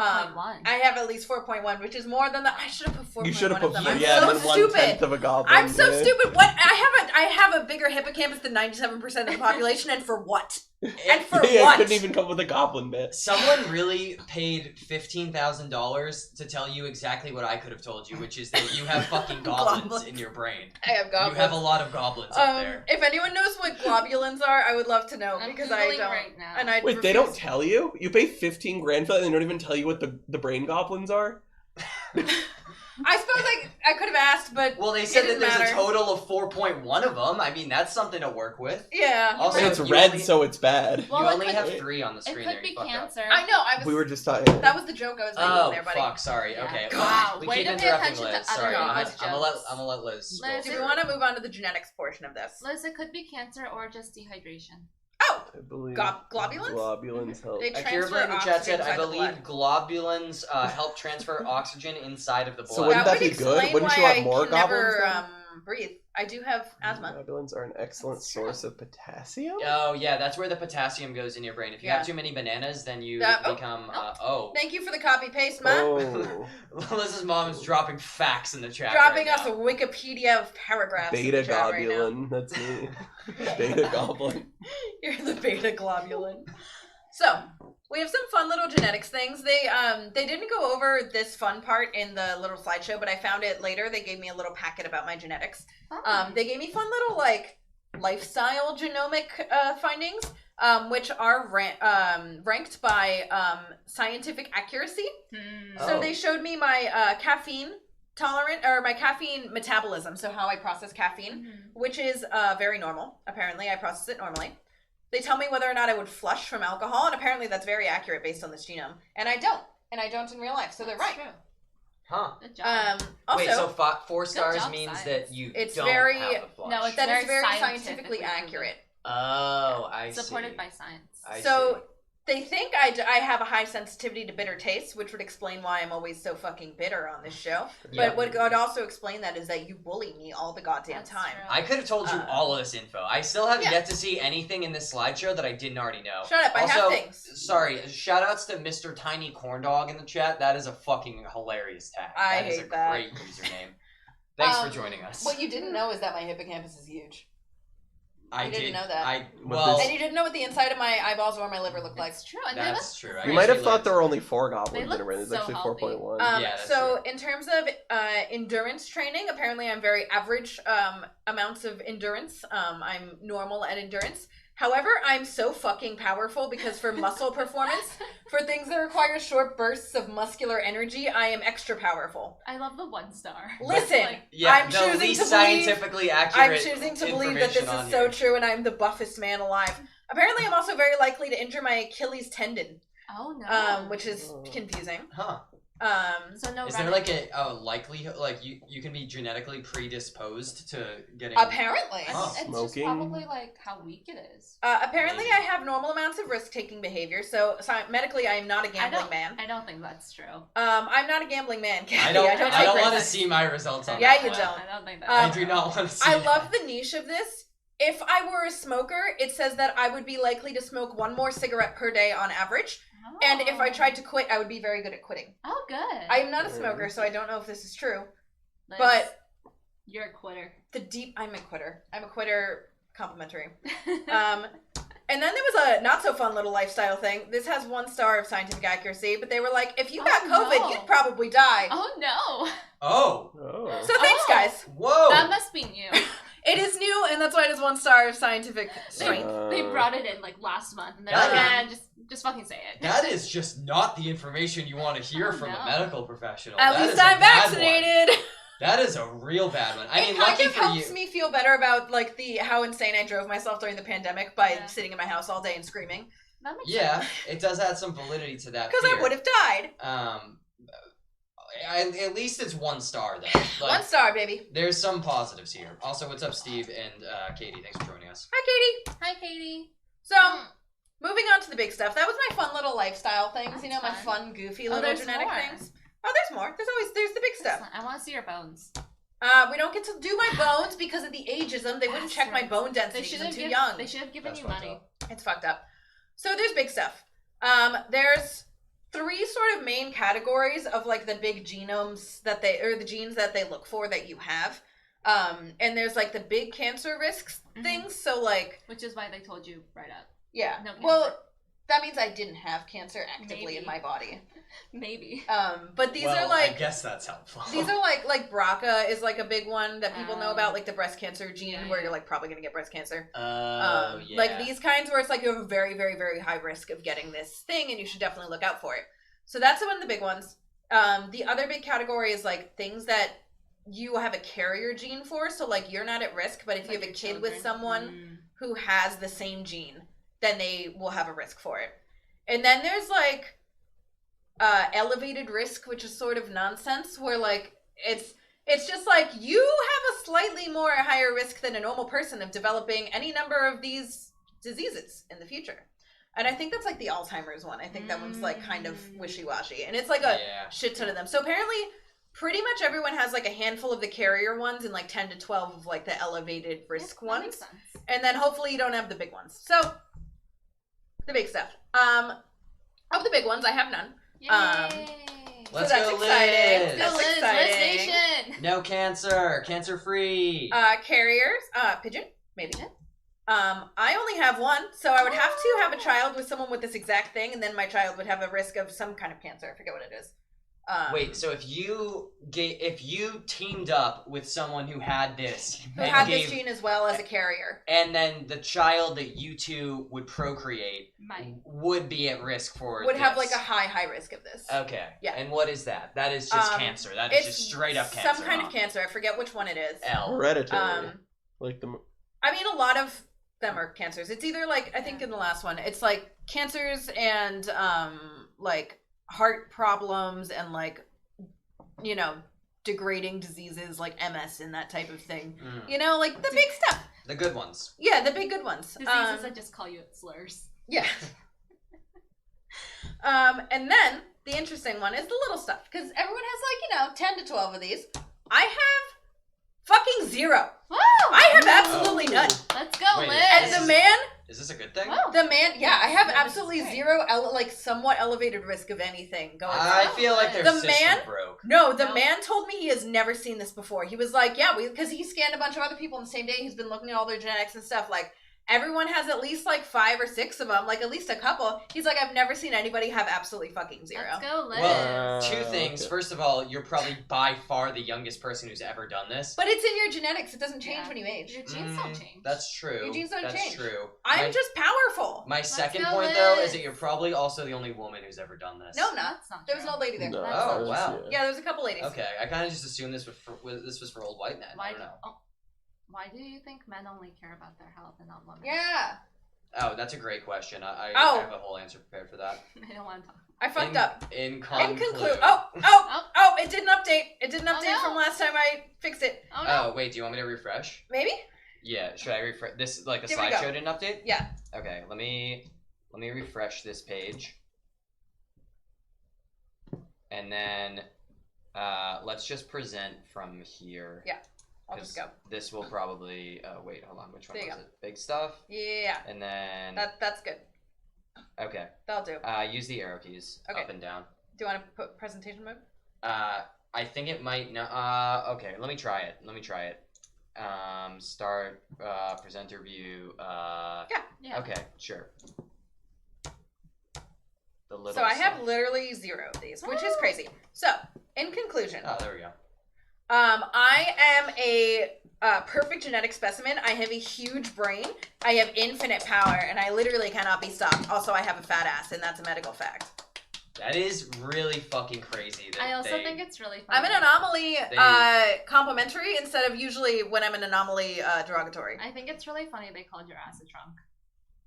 S3: I have at least 4.1, which is more than the. I should have put 4.1.
S4: You should have put
S3: of them. I'm
S4: then
S3: so stupid.
S4: 1/10 of a goblin.
S3: I'm so stupid. What? I have a bigger hippocampus than 97% of the population, and for what? And for
S4: I
S3: what?
S4: couldn't even come up with a goblin bit.
S2: Someone really paid $15,000 to tell you exactly what I could have told you, which is that you have fucking goblins in your brain.
S3: I have goblins.
S2: You have a lot of goblins up there.
S3: If anyone knows what globulins are, I would love to know because I don't.
S1: Right now.
S3: And I
S4: Wait, they don't tell you? You pay 15 grand for that and they don't even tell you what the brain goblins are?
S3: I suppose I could have asked, but
S2: well, they said that there's
S3: matter.
S2: a total of 4.1 of them. I mean, that's something to work with.
S3: Yeah.
S2: Also,
S4: and it's red, so it's bad.
S2: Well, you only have 3 on the screen.
S1: It could be cancer.
S3: I know.
S4: We were just talking.
S3: That was the joke I was making there, buddy.
S2: Oh, fuck. Sorry.
S1: Yeah.
S2: Okay.
S1: Wow.
S2: We
S1: Way
S2: keep
S1: to pay
S2: interrupting
S1: attention
S2: Liz.
S1: to other
S2: Sorry. I'm
S1: people's
S2: gonna let Liz.
S1: Liz,
S3: Do we want to move on to the genetics portion of this?
S1: Liz, it could be cancer or just dehydration.
S3: Oh!
S4: I believe
S3: globulins?
S4: Globulins help.
S3: They
S2: Akira in the chat said, I believe
S3: the
S2: globulins help transfer oxygen inside of the blood.
S4: So wouldn't that be good? Wouldn't you want more goblins?
S3: Never, breathe. I do have asthma.
S4: Goblins are an excellent source of potassium?
S2: Oh, yeah, that's where the potassium goes in your brain. If you have too many bananas, then you become,
S3: Thank you for the copy-paste, Matt.
S4: Oh.
S2: Liz's mom is dropping facts in the chat
S3: Dropping us a Wikipedia of paragraphs.
S4: Beta globulin. That's me. Beta goblin.
S3: You're the beta globulin. So, we have some fun little genetics things. They didn't go over this fun part in the little slideshow, but I found it later. They gave me a little packet about my genetics. They gave me fun little lifestyle genomic findings, which are ranked by scientific accuracy. So they showed me my caffeine tolerant or my caffeine metabolism, so how I process caffeine, which is very normal. Apparently, I process it normally. They tell me whether or not I would flush from alcohol, and apparently that's very accurate based on this genome. And I don't. And I don't in real life, so they're right.
S1: True.
S2: Huh.
S1: Good job.
S3: Also,
S2: wait, so 4 stars
S1: job,
S2: means
S1: science.
S2: that you
S3: it's
S2: don't
S3: very,
S2: have a flush.
S1: No, it's
S3: that
S1: very
S3: is very
S1: scientifically
S3: scientifically accurate.
S2: Oh, I see.
S1: Supported by science.
S2: I
S3: So
S2: see.
S3: they think I have a high sensitivity to bitter tastes, which would explain why I'm always so fucking bitter on this show.
S2: Yeah.
S3: But what would also explain that is that you bully me all the goddamn
S1: That's
S3: time.
S1: true.
S2: I could have told you all of this info. I still have
S3: Yeah.
S2: yet to see anything in this slideshow that I didn't already know.
S3: Shut up, I
S2: also,
S3: have things.
S2: Sorry, shout outs to Mr. Tiny Corndog in the chat. That is a fucking hilarious tag.
S3: I
S2: That is
S3: hate
S2: a
S3: that.
S2: great username. Thanks for joining us.
S3: What you didn't know is that my hippocampus is huge.
S2: I
S3: didn't know that.
S2: Well,
S3: And you didn't know what the inside of my eyeballs or my liver looked like.
S1: It's true. And
S2: that's true. I
S4: You might have
S2: actually
S4: thought there
S2: learned
S4: were only 4 goblins
S1: They
S4: in a ring.
S1: look
S4: There's
S1: so
S4: actually
S1: healthy.
S4: 4.1.
S2: Yeah, that's
S3: So
S2: true.
S3: in terms of endurance training, apparently I'm very average amounts of endurance. I'm normal at endurance. However, I'm so fucking powerful because for muscle performance, for things that require short bursts of muscular energy, I am extra powerful.
S1: I love the 1 star.
S3: Listen,
S2: yeah,
S3: I'm
S2: the
S3: choosing
S2: least
S3: to believe.
S2: scientifically
S3: I'm
S2: accurate.
S3: choosing to believe that this
S2: information on
S3: is so
S2: here.
S3: true, and I'm the buffest man alive. Apparently, I'm also very likely to injure my Achilles tendon,
S1: Oh no.
S3: which is confusing.
S2: Huh.
S1: So no.
S2: Is there like a likelihood, like you can be genetically predisposed to getting?
S3: Apparently.
S1: I mean, it's just
S4: Smoking?
S1: probably like how weak it is.
S3: Apparently,
S2: Maybe.
S3: I have normal amounts of risk-taking behavior. So medically, I am not a gambling man.
S1: I don't think that's true.
S3: I'm not a gambling man, Kathy.
S2: I don't
S3: take
S2: want to
S3: risks.
S2: see my results on
S3: Yeah,
S2: that
S3: you
S2: one.
S3: don't.
S1: I don't think
S2: I
S1: that's
S2: do not want to see.
S3: I
S2: that.
S3: love the niche of this. If I were a smoker, it says that I would be likely to smoke 1 more cigarette per day on average.
S1: Oh.
S3: And if I tried to quit, I would be very good at quitting.
S1: Oh, good.
S3: I am not a smoker, so I don't know if this is true.
S1: Liz,
S3: But
S1: you're a quitter.
S3: I'm a quitter. I'm a quitter complimentary. And then there was a not so fun little lifestyle thing. This has 1 star of scientific accuracy, but they were like, if you got COVID,
S1: no.
S3: you'd probably die.
S1: Oh no.
S2: Oh.
S4: Oh.
S3: So thanks, guys.
S2: Whoa.
S1: That must be new.
S3: It is new, and that's why it is 1 star of scientific strength.
S1: They brought it in like last month, and they're
S2: That
S1: like, just fucking say it.
S2: That is just not the information you want to hear
S1: Oh,
S2: from
S1: no.
S2: a medical professional.
S3: At
S2: That
S3: least
S2: is a
S3: I'm
S2: bad one.
S3: vaccinated.
S2: That is a real bad one. I mean,
S3: It kind
S2: lucky
S3: of
S2: for
S3: helps
S2: you.
S3: me feel better about like how insane I drove myself during the pandemic by
S1: Yeah.
S3: sitting in my house all day and screaming.
S1: That makes
S2: Yeah,
S1: sense.
S2: it does add some validity to that.
S3: Because I
S2: fear.
S3: would have died.
S2: At least it's 1 star though.
S3: 1 star, baby.
S2: There's some positives here. Also, what's up, Steve and Katie? Thanks for joining us.
S3: Hi, Katie.
S1: Hi, Katie.
S3: So, moving on to the big stuff. That was my fun little lifestyle things.
S1: That's
S3: you know, my
S1: fun.
S3: goofy little genetic
S1: more.
S3: things. Oh, there's more. There's the big stuff.
S1: I want to see your bones.
S3: We don't get to do my bones because of the ageism. They wouldn't check my bone density because I'm too young.
S1: They should have given you money.
S3: It's fucked up. So there's big stuff. There's 3 sort of main categories of like the big genomes that the genes that they look for that you have. And there's like the big cancer risks things. So like,
S1: which is why they told you right up.
S3: Yeah.
S1: No cancer.
S3: Well, that means I didn't have cancer actively in my body.
S1: Maybe.
S3: But these are like,
S5: I guess that's helpful.
S3: These are like BRCA is like a big one that people know about, like the breast cancer gene where you're like probably gonna get breast cancer. Like these kinds where it's like you have a very, very, very high risk of getting this thing and you should definitely look out for it. So that's one of the big ones. The other big category is like things that you have a carrier gene for. So like you're not at risk, but if you have a kid with someone who has the same gene, then they will have a risk for it. And then there's like elevated risk, which is sort of nonsense, where like it's just like you have a slightly more higher risk than a normal person of developing any number of these diseases in the future. And I think that's like the Alzheimer's one. I think that one's like kind of wishy-washy. And it's like a shit ton of them. So apparently pretty much everyone has like a handful of the carrier ones and like 10 to 12 of like the elevated risk ones.
S1: Makes sense.
S3: And then hopefully you don't have the big ones. So the big stuff. Of the big ones, I have none.
S1: Yay!
S2: Let's
S3: so that's
S2: go,
S3: exciting.
S2: Liz.
S3: That's
S1: Liz,
S3: exciting.
S1: Liz Nation.
S2: No cancer. Cancer-free.
S3: Carriers, pigeon, maybe. I only have one, so I would have to have a child with someone with this exact thing, and then my child would have a risk of some kind of cancer. I forget what it is.
S2: Wait, so if you teamed up with someone who had this,
S3: who had this gene as well as a carrier,
S2: and then the child that you two would procreate would be at risk for
S3: would
S2: this.
S3: have like a high risk of this.
S2: Okay.
S3: Yeah.
S2: And what is that? That is just cancer. That is just straight up cancer.
S3: Some kind of cancer. I forget which one it is.
S4: Hereditary. Like the.
S3: I mean, a lot of them are cancers. It's either like I think in the last one, it's like cancers and like heart problems and like, you know, degrading diseases like MS and that type of thing. You know, like the big stuff.
S2: The good ones.
S3: Yeah, the big good ones.
S1: Diseases that just call you slurs.
S3: Yeah. And then the interesting one is the little stuff because everyone has like, 10 to 12 of these. I have fucking 0.
S1: Woo!
S3: I have absolutely none.
S1: Let's go,
S2: Wait,
S1: Liz.
S3: And the man.
S2: Is this a good thing?
S1: Whoa.
S3: The man, yeah, I have
S1: Yeah,
S3: absolutely
S1: this is
S3: 0, like somewhat elevated risk of anything going on.
S2: I feel like their
S3: The
S2: system
S3: man-
S2: broke.
S3: No, the man told me he has never seen this before. He was like, yeah, because he scanned a bunch of other people on the same day. He's been looking at all their genetics and stuff. Like, everyone has at least like 5 or 6 of them, like at least a couple. He's like, I've never seen anybody have absolutely fucking 0.
S1: Let's go, Liz.
S2: Well, 2 things.
S4: Okay.
S2: First of all, you're probably by far the youngest person who's ever done this.
S3: But it's in your genetics. It doesn't change when you age.
S1: Your genes don't change.
S2: That's true.
S3: Your genes don't change.
S2: That's true.
S3: I'm just powerful.
S2: My second
S1: go,
S2: point, though,
S1: Liz.
S2: is that you're probably also the only woman who's ever done this.
S3: No, I'm not.
S1: That's not
S3: There was
S1: true.
S3: an old lady there.
S4: No,
S2: Oh, wow.
S3: Yeah, there was a couple ladies.
S2: Okay, I kind of just assumed this was for old white men. I don't know.
S1: Why do you think men only care about their health and not women?
S3: Yeah.
S2: Oh, that's a great question. I
S3: Oh.
S2: have a whole answer prepared for that.
S1: I don't want to talk.
S3: I fucked up.
S2: In
S3: Conclude.
S2: conclude.
S3: Oh, it didn't update. It didn't update
S1: no.
S3: from last time I fixed it.
S1: Oh, no.
S2: Oh, wait, do you want me to refresh?
S3: Maybe?
S2: Yeah, should I refresh this? Like the
S3: Here we go.
S2: slideshow didn't update?
S3: Yeah.
S2: Okay, let me refresh this page, and then let's just present from here.
S3: Yeah, I'll just go.
S2: This will probably. Wait, hold on. Which one
S3: There you
S2: was it? Big stuff.
S3: Yeah,
S2: And then.
S3: that's good.
S2: Okay.
S3: That'll do.
S2: Use the arrow keys
S3: Okay.
S2: up and down.
S3: Do you want to put presentation mode?
S2: I think it might. No. Okay. Let me try it. Start. Presenter view.
S1: Yeah.
S2: Okay. Sure. The little.
S3: So I have
S2: stuff.
S3: literally 0 of these, which is crazy. So, in conclusion,
S2: Oh, there we go.
S3: I am a perfect genetic specimen. I have a huge brain. I have infinite power, and I literally cannot be stopped. Also, I have a fat ass, and that's a medical fact.
S2: That is really fucking crazy. That
S1: I also
S2: they-
S1: think it's really funny.
S3: I'm an anomaly complimentary instead of usually when I'm an anomaly derogatory.
S1: I think it's really funny they called your ass a trunk.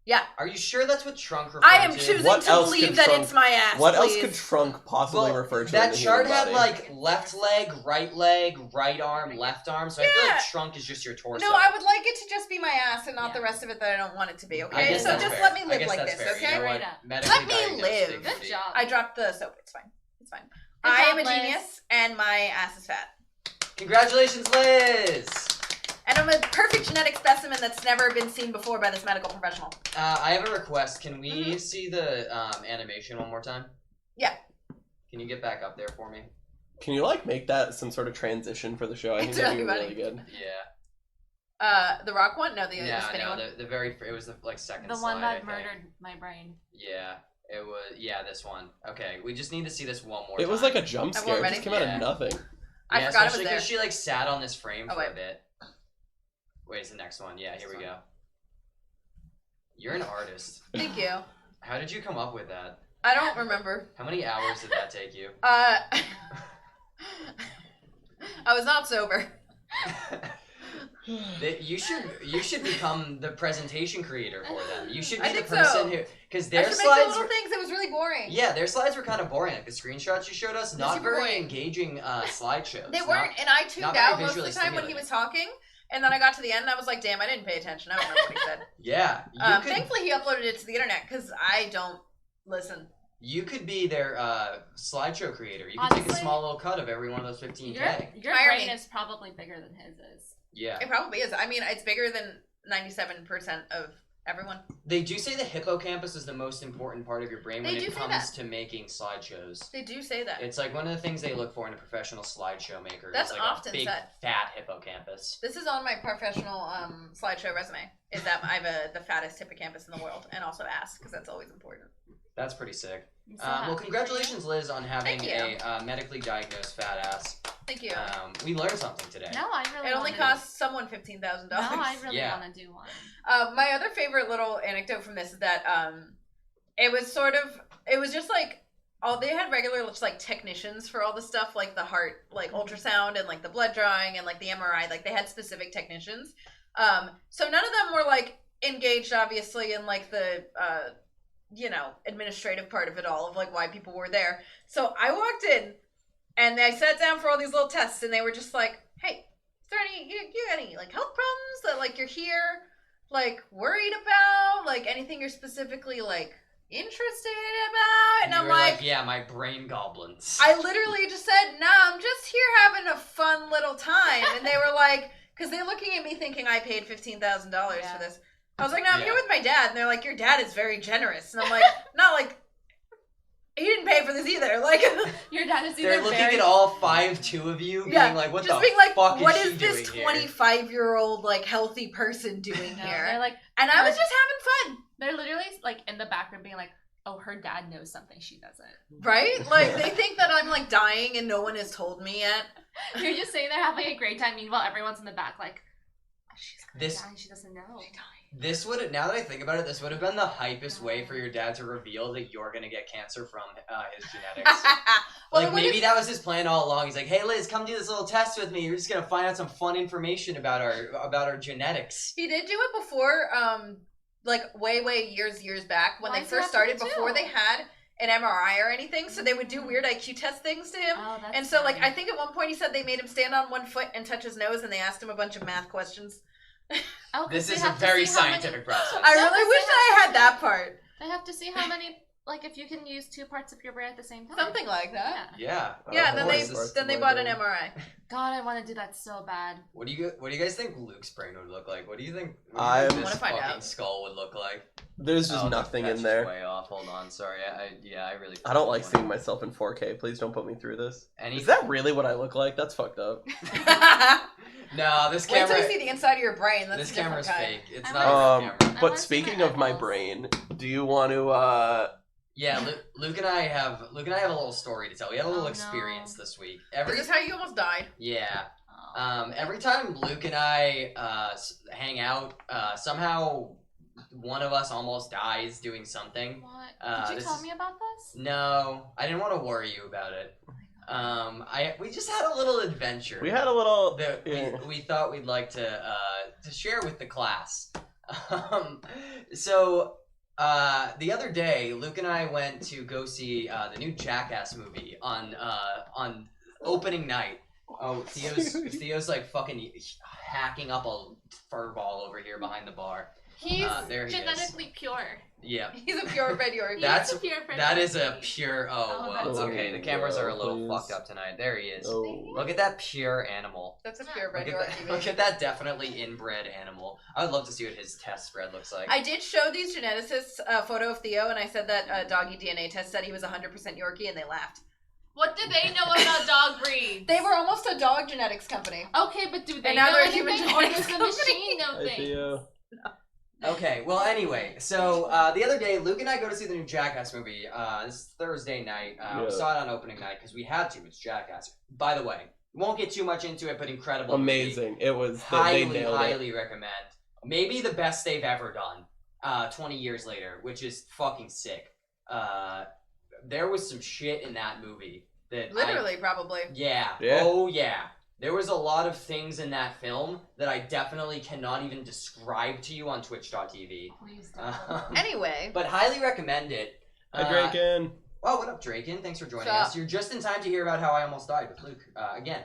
S3: Yeah.
S2: Are you sure that's what Trunk referred
S3: I am
S2: to?
S3: choosing
S4: What
S3: to
S4: else
S3: believe
S4: could
S3: that
S4: Trunk-
S3: it's my ass.
S4: What else
S3: please.
S4: could Trunk possibly refer to?
S2: That
S4: in the
S2: chart
S4: human
S2: had
S4: body?
S2: like left leg, right arm, left arm. So I feel like Trunk is just your torso.
S3: No, I would like it to just be my ass and not the
S1: Yeah.
S3: rest of it that I don't want it to be.
S2: I
S3: Okay,
S2: guess
S3: so
S2: that's
S3: just
S2: fair.
S3: let me
S2: I
S3: live
S2: guess
S3: like
S2: that's
S3: this.
S2: fair.
S3: Okay.
S2: You know what?
S1: Straight up.
S2: Medically
S3: Let me
S2: diagnosed
S3: live.
S2: dignity.
S1: Good job.
S3: I dropped the soap. It's fine. It's fine.
S1: Good
S3: I am
S1: job,
S3: a
S1: Liz.
S3: genius, and my ass is fat.
S2: Congratulations, Liz.
S3: And I'm a perfect genetic specimen that's never been seen before by this medical professional.
S2: I have a request. Can we see the animation one more time?
S3: Yeah.
S2: Can you get back up there for me?
S4: Can you like make that some sort of transition for the show? I think
S3: It's
S4: that'd be
S3: really
S4: really good.
S2: Yeah.
S3: The rock one? No, the spinning one.
S2: The very it was the like second
S1: The
S2: slide,
S1: one
S2: I
S1: that
S2: think.
S1: murdered my brain.
S2: Yeah, it was. Yeah, this one. Okay, we just need to see this one more.
S4: It was
S2: time.
S4: like a jump
S3: Everyone
S4: scare. It just
S3: ready?
S4: came out of nothing.
S3: I
S2: Yeah,
S3: forgot it was
S2: especially
S3: there.
S2: because she like sat on this frame
S3: Oh,
S2: for a
S3: wait.
S2: bit. Wait, it's the next one. Yeah, here we go. You're an artist.
S3: Thank you.
S2: How did you come up with that?
S3: I don't remember.
S2: How many hours did that take you?
S3: I was not sober.
S2: You should become the presentation creator for them. You should be
S3: I
S2: the
S3: think
S2: person
S3: so.
S2: who, because
S3: I
S2: their
S3: should make the
S2: slides.
S3: little things. It was really boring.
S2: Yeah, their slides were kind of boring. Like the screenshots you showed us, not
S3: super
S2: very
S3: boring.
S2: engaging slideshows.
S3: They
S2: Not-
S3: weren't, and I tuned
S2: not very
S3: out most of the
S2: visually
S3: time when he
S2: stimulating.
S3: was talking. And then I got to the end, and I was like, "Damn, I didn't pay attention. I don't remember what he said."
S2: Yeah, you could.
S3: Thankfully, he uploaded it to the internet because I don't listen.
S2: You could be their slideshow creator. You could take a
S1: Honestly,
S2: small little cut of every one of those 15K.
S1: Your
S3: Hire
S1: brain
S3: me.
S1: is probably bigger than his is.
S2: Yeah.
S3: It probably is. I mean, it's bigger than 97% of everyone.
S2: They do say the hippocampus is the most important part of your brain when
S3: They do
S2: it
S3: say
S2: comes
S3: that.
S2: to making slideshows.
S3: They do say that.
S2: It's like one of the things they look for in a professional slideshow maker.
S3: That's
S2: is like
S3: often
S2: a big
S3: said.
S2: fat hippocampus.
S3: This is on my professional slideshow resume. Is that I have the fattest hippocampus in the world, and also ass, because that's always important.
S2: That's pretty sick.
S1: I'm so
S2: Well,
S1: happy for you.
S2: congratulations, Liz, on having
S3: Thank you.
S2: a medically diagnosed fat ass.
S3: Thank you.
S2: We learned something today.
S1: No, I really.
S3: It only
S1: wanna-
S3: costs someone $15,000.
S1: No, I really
S2: Yeah.
S1: want to do one.
S3: My other favorite little anecdote from this is that it was just like they had regular just like technicians for all the stuff like the heart like ultrasound and like the blood drawing and like the MRI, like they had specific technicians. So none of them were like engaged obviously in like the administrative part of it all of like why people were there. So I walked in and I sat down for all these little tests and they were just like, "Hey, is there any you got any like health problems that like you're here like worried about, like anything you're specifically like interested about?" And
S2: You
S3: I'm
S2: were
S3: like,
S2: yeah, my brain goblins.
S3: I literally just said, "Nah, I'm just here having a fun little time." And they were like, because they're looking at me thinking I paid $15,000
S1: Yeah.
S3: for this. I was like, "No, I'm here
S2: Yeah.
S3: with my dad." And they're like, "Your dad is very generous." And I'm like, "Not like he didn't pay for this either." Like,
S1: Your dad is either
S2: They're looking
S1: very...
S2: at all 5'2" of you,
S3: yeah,
S2: being like, "What
S3: just
S2: the
S3: being like,
S2: fuck
S3: what
S2: is
S3: is
S2: she
S3: this
S2: doing here?"
S3: 25-year-old like healthy person doing
S1: No,
S3: here?
S1: they're like,
S3: And I was just having fun.
S1: they're literally like in the background being like, "Oh, her dad knows something she doesn't."
S3: Right? Like, they think that I'm, like, dying and no one has told me yet.
S1: You're just sitting there having a great time. Meanwhile, everyone's in the back like, "She's gonna
S2: This-
S1: die and she doesn't know."
S2: This would, now that I think about it, this would have been the hypest way for your dad to reveal that you're gonna get cancer from his genetics.
S3: Well,
S2: Like
S3: what
S2: maybe
S3: if-
S2: that was his plan all along. He's like, "Hey Liz, come do this little test with me. You're just gonna find out some fun information about our genetics."
S3: He did do it before, like, way years back when
S1: Why
S3: they
S1: does he
S3: first
S1: have to
S3: started,
S1: do
S3: before
S1: two?
S3: they had an MRI or anything, so they would do weird IQ test things to him.
S1: Oh, that's
S3: And so, like,
S1: fun.
S3: I think at one point he said they made him stand on one foot and touch his nose, and they asked him a bunch of math questions.
S1: Oh, 'cause
S2: This
S1: they
S2: is a
S1: have to
S2: very
S1: see how many-
S2: scientific process.
S3: I
S1: No,
S3: really
S1: 'cause
S3: wish
S1: they
S3: I
S1: have
S3: had that part.
S1: They have to see how many, like, if you can use two parts of your brain at the same time.
S3: Something like that.
S1: Yeah.
S2: Yeah.
S3: Yeah,
S2: Of
S3: and
S2: course.
S3: then they bought an MRI.
S1: God, I want to do that so bad.
S2: What do you guys think Luke's brain would look like? What do you think
S4: I
S2: this
S3: wanna find
S2: fucking
S3: out.
S2: skull would look like?
S4: There's just
S2: Oh,
S4: nothing
S2: that's
S4: in
S2: just
S4: there.
S2: Way off. Hold on. Sorry. I really.
S4: I don't like seeing myself in 4K. Please don't put me through this.
S2: Any...
S4: Is that really what I look like? That's fucked up.
S2: No, this
S3: Wait till
S2: camera.
S3: you see the inside of your brain. That's
S2: This
S3: a different
S2: camera's
S3: kind.
S2: fake. It's
S1: I
S2: not a real camera.
S1: I
S4: But
S1: wanna see
S4: speaking
S1: my
S4: of my
S1: eyeballs.
S4: brain, do you want to
S2: Yeah, Luke and I have a little story to tell. We had a little
S1: Oh,
S2: experience
S1: no.
S2: this week.
S3: Is this how you almost died?
S2: Yeah.
S1: Oh.
S2: Every time Luke and I hang out, somehow one of us almost dies doing something.
S1: What? Did you
S2: this
S1: tell
S2: is-
S1: me about this?
S2: No, I didn't want to worry you about it. We just had a little adventure.
S4: we had a little
S2: that
S4: yeah.
S2: we thought we'd like to share with the class. So, the other day, Luke and I went to go see the new Jackass movie on opening night. Oh, Theo's like fucking hacking up a fur ball over here behind the bar.
S1: He's
S2: there he
S1: genetically pure.
S2: Yeah.
S3: He's a purebred Yorkie.
S2: That is a pure. Okay. The cameras are a little fucked up tonight. There he is.
S4: Oh.
S2: Look at that pure animal.
S3: That's a purebred
S2: Look
S3: Yorkie.
S2: look at that definitely inbred animal. I would love to see what his test spread looks like.
S3: I did show these geneticists a photo of Theo, and I said that doggy DNA test said he was 100% Yorkie, and they laughed.
S1: What do they know about dog breeds?
S3: They were almost a dog genetics company.
S1: Okay, but do they
S3: And now
S1: know
S3: they're a
S1: anything,
S3: human
S1: or
S3: genetics
S1: does the
S3: company.
S1: machine know
S4: Hi,
S1: things?
S4: Theo.
S2: Okay, well, anyway, so the other day, Luke and I go to see the new Jackass movie. This Thursday night. We saw it on opening night because we had to. It's Jackass. By the way, won't get too much into it, but incredible.
S4: Amazing.
S2: Movie.
S4: It was.
S2: Highly,
S4: they nailed
S2: highly recommend. Maybe the best they've ever done. 20 years later, which is fucking sick. There was some shit in that movie that
S3: Literally, probably.
S2: Yeah. Oh yeah. There was a lot of things in that film that I definitely cannot even describe to you on Twitch.tv.
S1: Please don't.
S3: Anyway.
S2: But highly recommend it.
S4: Hi, Draken.
S2: Oh, what up, Draken? Thanks for joining
S3: Sup?
S2: us. You're just in time to hear about how I almost died with Luke again.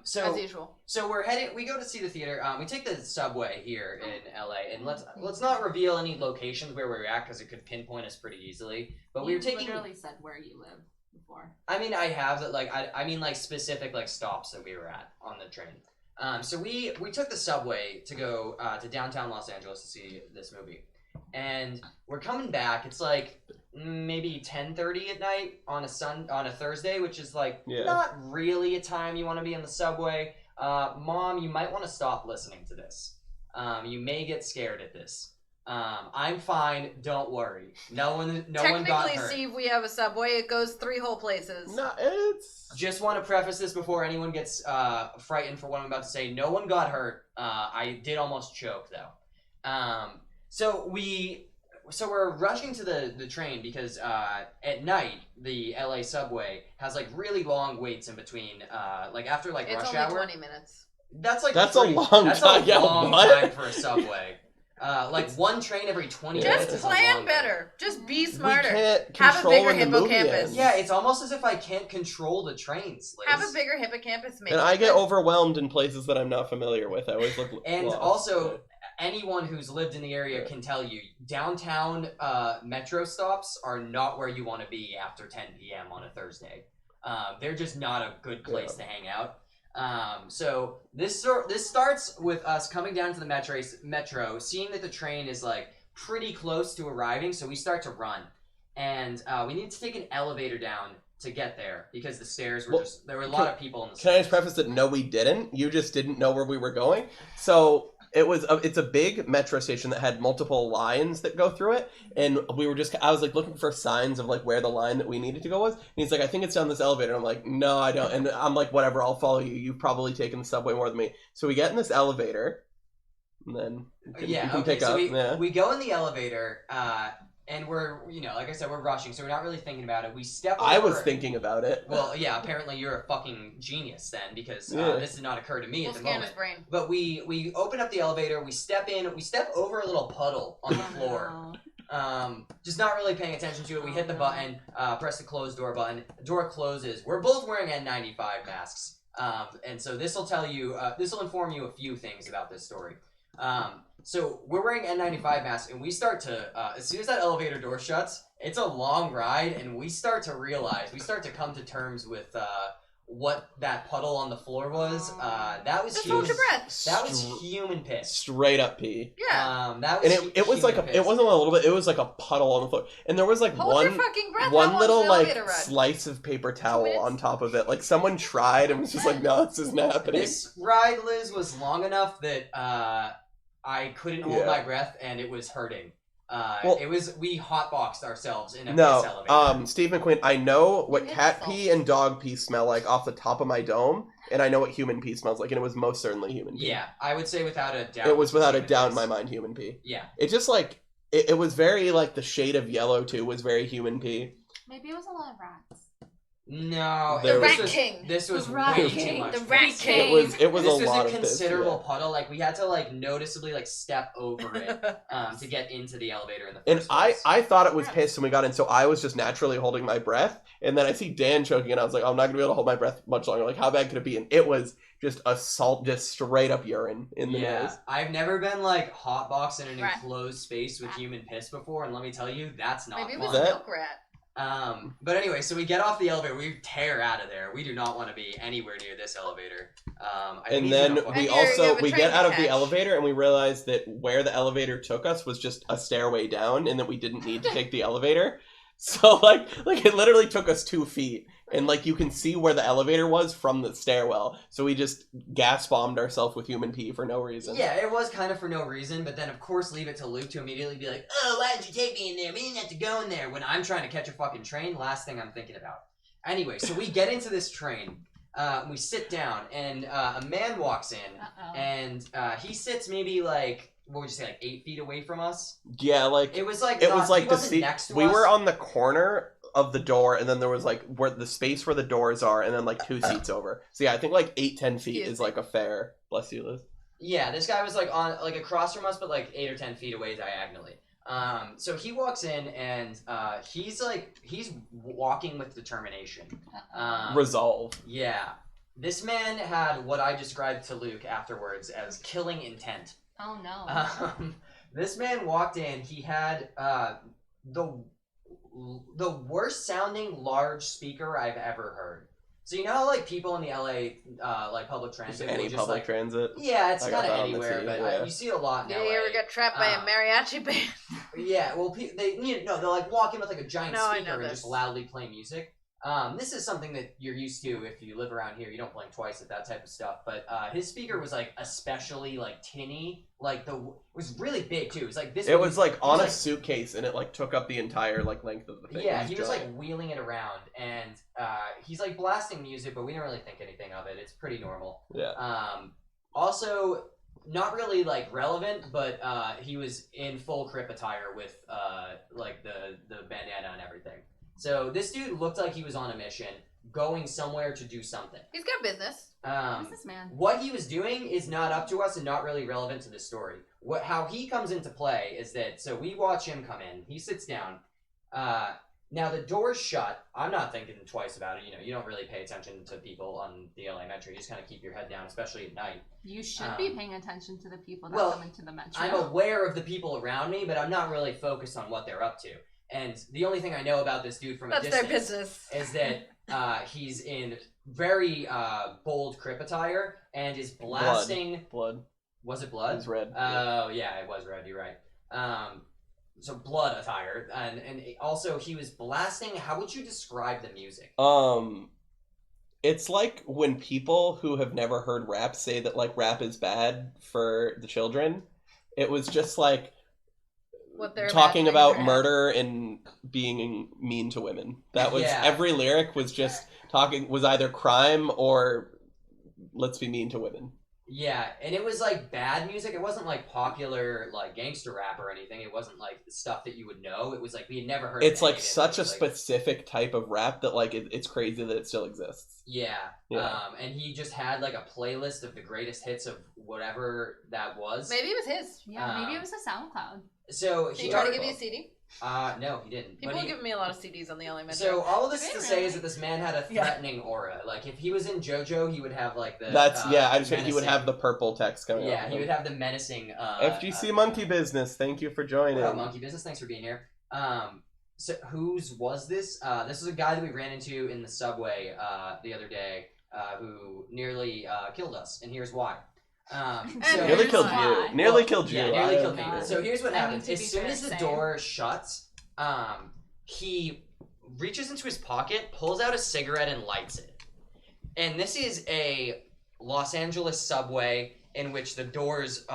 S2: So
S3: as usual.
S2: So we go to see the theater. We take the subway here in LA, and let's not reveal any locations where we're at because it could pinpoint us pretty easily. But we were taking.
S1: You literally said where you live before.
S2: I mean, I have that. Like, I mean, like specific like stops that we were at on the train. So we took the subway to go to downtown Los Angeles to see this movie, and we're coming back. It's like maybe 10:30 at night on a Thursday, which is like not really a time you want to be in the subway. Mom, you might want to stop listening to this. You may get scared at this. I'm fine. Don't worry. No one got hurt.
S3: Technically, Steve, we have a subway. It goes 3 whole places.
S4: No, it's.
S2: Just want to preface this before anyone gets frightened for what I'm about to say. No one got hurt. I did almost choke though. So we're rushing to the train because at night the LA subway has like really long waits in between. Like after like rush hour.
S3: It's only 20 minutes.
S2: That's like
S4: a long time.
S2: That's a long time for a subway. Like one train every 20 minutes.
S3: Just plan better. Just be smarter.
S4: We can't
S3: have a bigger
S4: when the movie
S3: hippocampus.
S4: ends.
S2: Yeah, it's almost as if I can't control the trains, Liz.
S3: Have a bigger hippocampus, maybe.
S4: And I get overwhelmed in places that I'm not familiar with. I always look.
S2: And
S4: lost.
S2: also, anyone who's lived in the area can tell you, downtown metro stops are not where you want to be after 10 p.m. on a Thursday. They're just not a good place to hang out. So this starts with us coming down to the metro, seeing that the train is like pretty close to arriving, so we start to run, and we need to take an elevator down to get there because the stairs were there were a lot of people in the stairs.
S4: Can I just preface that no, we didn't. You just didn't know where we were going. So it's a big metro station that had multiple lines that go through it, and I was like looking for signs of like where the line that we needed to go was, and he's like, I think it's down this elevator. And I'm like, no, I don't. And I'm like, whatever, I'll follow you. You've probably taken the subway more than me. So we get in this elevator, and then you can pick up.
S2: We go in the elevator, and we're, like I said, we're rushing, so we're not really thinking about it. We step over.
S4: I was thinking about it.
S2: Well, yeah, apparently you're a fucking genius then, because this did not occur to me at the moment.
S3: His brain.
S2: But we open up the elevator, we step over a little puddle on the floor. Just not really paying attention to it. We hit the button, press the close door button. The door closes. We're both wearing N95 masks. And so this will inform you a few things about this story. So we're wearing N95 masks, and we start to, as soon as that elevator door shuts, it's a long ride, and we start to come to terms with what that puddle on the floor was. That was
S3: just
S2: human.
S3: hold your breath.
S2: That was human piss.
S4: Straight up pee.
S3: Yeah.
S2: That was.
S4: And it was like it wasn't a little bit. It was like a puddle on the floor, and there was like
S3: hold your fucking breath.
S4: one little like slice of paper towel on top of it. Like someone tried and was just like, no, this isn't happening.
S2: This ride, Liz, was long enough that I couldn't hold my breath, and it was hurting. We hotboxed ourselves in a piss elevator.
S4: Steve McQueen, I know what cat pee and dog pee smell like off the top of my dome, and I know what human pee smells like, and it was most certainly human pee.
S2: Yeah, I would say without a doubt.
S4: It was without a doubt in my mind human pee.
S2: Yeah.
S4: It just like, it was very like the shade of yellow too was very human pee.
S1: Maybe it was a lot of rats.
S2: No,
S3: The Rat King.
S2: This was
S1: The Rat
S2: way
S1: King.
S2: too much.
S3: The Rat
S2: piss.
S3: King.
S4: It was
S2: This
S4: a lot
S2: was a
S4: of
S2: considerable
S4: piss,
S2: puddle. Like, we had to, like, noticeably, like, step over it to get into the elevator in the
S4: And
S2: first place.
S4: I thought it was piss when we got in, so I was just naturally holding my breath. And then I see Dan choking, and I was like, oh, I'm not going to be able to hold my breath much longer. Like, how bad could it be? And it was just just straight up urine in the nose.
S2: I've never been, like, hotboxed in an
S3: Rat.
S2: enclosed space with human piss before, and let me tell you, that's not
S3: Maybe it
S2: fun.
S3: was a milk rat.
S2: But anyway, so we get off the elevator, we tear out of there. We do not want to be anywhere near this elevator.
S4: And then we
S3: And
S4: get out of the
S3: catch.
S4: elevator, and we realized that where the elevator took us was just a stairway down, and that we didn't need to take the elevator. So like it literally took us 2 feet, and like you can see where the elevator was from the stairwell. So we just gas bombed ourselves with human pee for no reason.
S2: Yeah, it was kind of for no reason, but then of course leave it to Luke to immediately be like, oh, why did you take me in there? We didn't have to go in there. When I'm trying to catch a fucking train, last thing I'm thinking about. Anyway, so we get into this train, we sit down, and a man walks in, and he sits maybe like, what would you say, like 8 feet away from us?
S4: Yeah, like
S2: it was like
S4: it was like
S2: he
S4: the
S2: wasn't
S4: seat.
S2: next to
S4: We
S2: us.
S4: were on the corner of the door, and then there was like where the space where the doors are, and then like 2 seats over. So yeah, I think like 8-10 feet is like a fair. Bless you, Liz.
S2: Yeah, this guy was like on like across from us, but like 8 or 10 feet away diagonally. So he walks in, and he's walking with determination.
S4: Resolve.
S2: Yeah, this man had what I described to Luke afterwards as killing intent.
S1: Oh no.
S2: This man walked in. He had the worst sounding large speaker I've ever heard. So you know how like people in the LA like public transit,
S4: Just any
S2: will
S4: public
S2: like,
S4: transit.
S2: yeah, it's
S4: I
S2: kind
S4: got
S2: of
S4: that on the
S2: anywhere,
S4: TV,
S2: but
S4: yeah.
S2: you see it a lot in
S3: Did
S2: LA.
S3: you ever get trapped by a mariachi band?
S2: Yeah, well, they'll like walk in with like a giant
S3: No, I
S2: speaker
S3: know
S2: and
S3: this.
S2: just loudly play music. This is something that you're used to if you live around here. You don't blink twice at that type of stuff. But his speaker was like especially like tinny. Like it was really big too. It was like this.
S4: It was like on a
S2: like,
S4: suitcase, and it like took up the entire like length of the thing.
S2: yeah, he was
S4: giant.
S2: like wheeling it around, and he's like blasting music, but we didn't really think anything of it. It's pretty normal.
S4: Yeah.
S2: Also, not really like relevant, but he was in full Crip attire with like the bandana and everything. So this dude looked like he was on a mission, going somewhere to do something.
S3: He's got business.
S1: Businessman.
S2: What he was doing is not up to us and not really relevant to the story. How he comes into play is that, so we watch him come in, he sits down, now the door's shut. I'm not thinking twice about it, you don't really pay attention to people on the LA Metro, you just kind of keep your head down, especially at night.
S1: You should be paying attention to the people that come into the metro.
S2: I'm aware of the people around me, but I'm not really focused on what they're up to. And the only thing I know about this dude from a
S3: That's their
S2: distance
S3: business.
S2: is that he's in very bold Crip attire and is blasting...
S4: Blood.
S2: Was it blood?
S4: It was red.
S2: Oh, yeah, it was red, you're right. So blood attire. And also he was blasting... How would you describe the music?
S4: It's like when people who have never heard rap say that like rap is bad for the children. It was just like...
S3: What they're
S4: talking
S3: imagining
S4: about
S3: they're
S4: murder and being mean to women. That was
S2: Yeah.
S4: every lyric was just was either crime or let's be mean to women.
S2: Yeah, and it was like bad music. It wasn't like popular like gangster rap or anything. It wasn't like the stuff that you would know. It was like we had never heard.
S4: It's
S2: of
S4: like
S2: any of it.
S4: such a
S2: It was, like,
S4: specific type of rap that like it's crazy that it still exists.
S2: Yeah.
S4: Yeah.
S2: And he just had like a playlist of the greatest hits of whatever that was.
S3: Maybe it was his.
S1: Yeah, maybe it was a SoundCloud.
S2: So
S3: Did
S2: he
S3: he try to give you a CD?
S2: No, he didn't.
S3: People
S2: But he,
S3: give me a lot of CDs on the LA Metro.
S2: so all of this
S1: Did
S2: to
S1: they
S2: say
S1: really?
S2: is that this man had a threatening aura. Like if he was in JoJo, he would have like the.
S4: That's I just think he would
S2: menacing-
S4: have the purple text coming out.
S2: Yeah,
S4: of
S2: he
S4: him.
S2: would have the menacing.
S4: FGC Monkey Business. Thank you for joining.
S2: What up, Monkey Business? Thanks for being here. So whose was this? This was a guy that we ran into in the subway the other day, who nearly killed us, and here's why. So
S4: Nearly killed
S1: Why?
S4: you. Nearly killed you.
S2: Yeah, nearly
S4: I-
S2: killed me.
S1: God.
S2: So here's what
S1: I mean,
S2: happens.
S1: to
S2: As
S1: be
S2: soon
S1: fair,
S2: as the
S1: same.
S2: door shuts, he reaches into his pocket, pulls out a cigarette, and lights it. And this is a Los Angeles subway in which the doors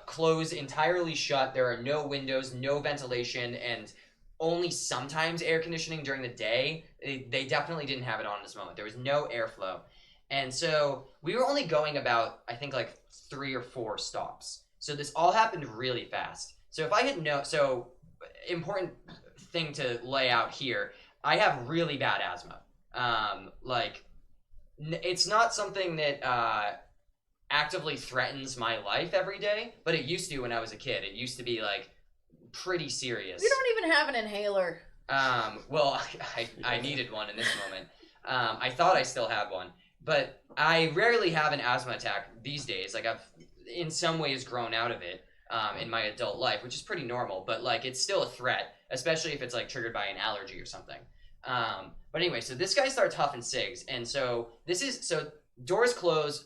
S2: close entirely shut. There are no windows, no ventilation, and only sometimes air conditioning during the day. They definitely didn't have it on at this moment. There was no airflow. And so we were only going about, I think, like 3 or 4 stops. So this all happened really fast. So if I had important thing to lay out here, I have really bad asthma. Like, it's not something that actively threatens my life every day, but it used to when I was a kid. It used to be like pretty serious.
S3: You don't even have an inhaler.
S2: Well, I needed one in this moment. I thought I still had one, but I rarely have an asthma attack these days. Like, I've in some ways grown out of it in my adult life, which is pretty normal, but like it's still a threat, especially if it's like triggered by an allergy or something. But anyway, so this guy starts huffing cigs, and so doors close.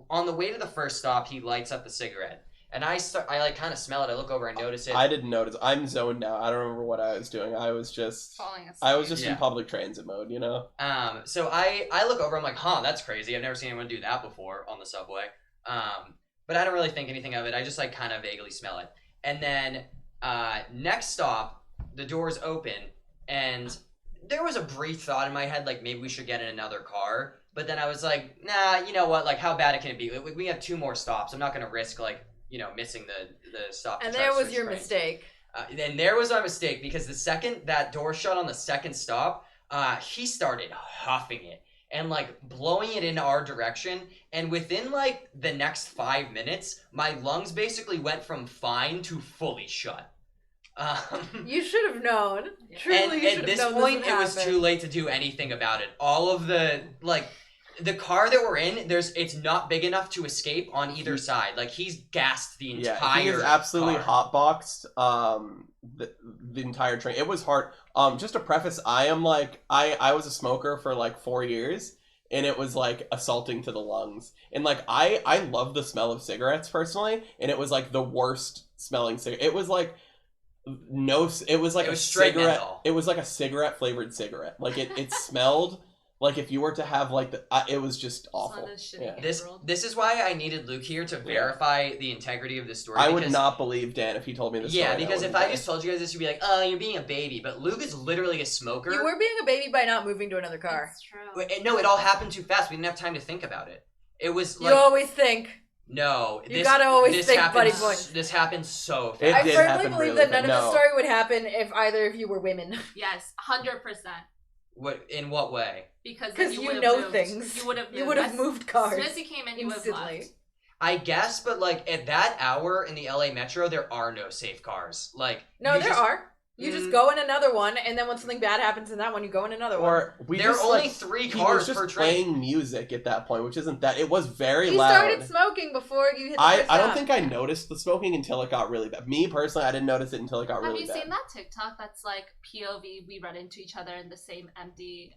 S2: On the way to the first stop, he lights up the cigarette. And I like kind of smell it. I look over and notice it.
S4: I didn't notice. I'm zoned out. I don't remember what I was doing. I was just
S1: falling asleep.
S4: I was just in public transit mode, you know.
S2: So I look over. I'm like, that's crazy. I've never seen anyone do that before on the subway. But I don't really think anything of it. I just like kind of vaguely smell it. And then next stop, the doors open, and there was a brief thought in my head like maybe we should get in another car. But then I was like, nah, you know what? Like, how bad can it be? We have 2 more stops. I'm not gonna risk like, missing the stop.
S3: And there was your mistake.
S2: And there was my mistake, because the second that door shut on the second stop, he started huffing it and like blowing it in our direction. And within like the next 5 minutes, my lungs basically went from fine to fully shut.
S3: You should have known. Truly, you should have known. At this point, it was too
S2: late to do anything about it. All of the car that we're in, it's not big enough to escape on either side. Like, he's gassed the entire
S4: he is absolutely
S2: car.
S4: hotboxed the entire train. It was hard. Just to preface, I was a smoker for like 4 years, and it was like assaulting to the lungs. And like I love the smell of cigarettes personally, and it was like the worst smelling cigarette. It was like it was like a cigarette.
S2: Menthol.
S4: It was like a cigarette flavored cigarette. Like it smelled like if you were to have like it was just awful.
S2: Yeah. This is why I needed Luke here to verify the integrity of this story.
S4: I would not believe Dan if he told me this story.
S2: Yeah, because if I just told you guys this, you'd be like, oh, you're being a baby. But Luke is literally a smoker.
S3: You were being a baby by not moving to another car.
S1: That's true.
S2: No, it all happened too fast. We didn't have time to think about it. It was like...
S3: You always think.
S2: No.
S3: You gotta always think, buddy boy.
S2: This happened so fast.
S3: I firmly believe that none of the story would happen if either of you were women.
S1: Yes, 100%.
S2: In what way?
S3: Because you know
S1: moved.
S3: things.
S1: You would have moved.
S3: You would have moved cars.
S1: As soon as he came in, you would have left.
S2: I guess, but like at that hour in the LA Metro, there are no safe cars. Like
S3: no, there are. You just go in another one, and then when something bad happens in that one, you go in another one.
S2: There are only 3 cars per train.
S4: Playing music at that point, which isn't that. It was very
S3: loud.
S4: He
S3: started smoking before you hit the first
S4: I don't think I noticed the smoking until it got really bad. Me personally, I didn't notice it until it got really bad.
S1: Have you seen that TikTok that's like POV? We run into each other in the same empty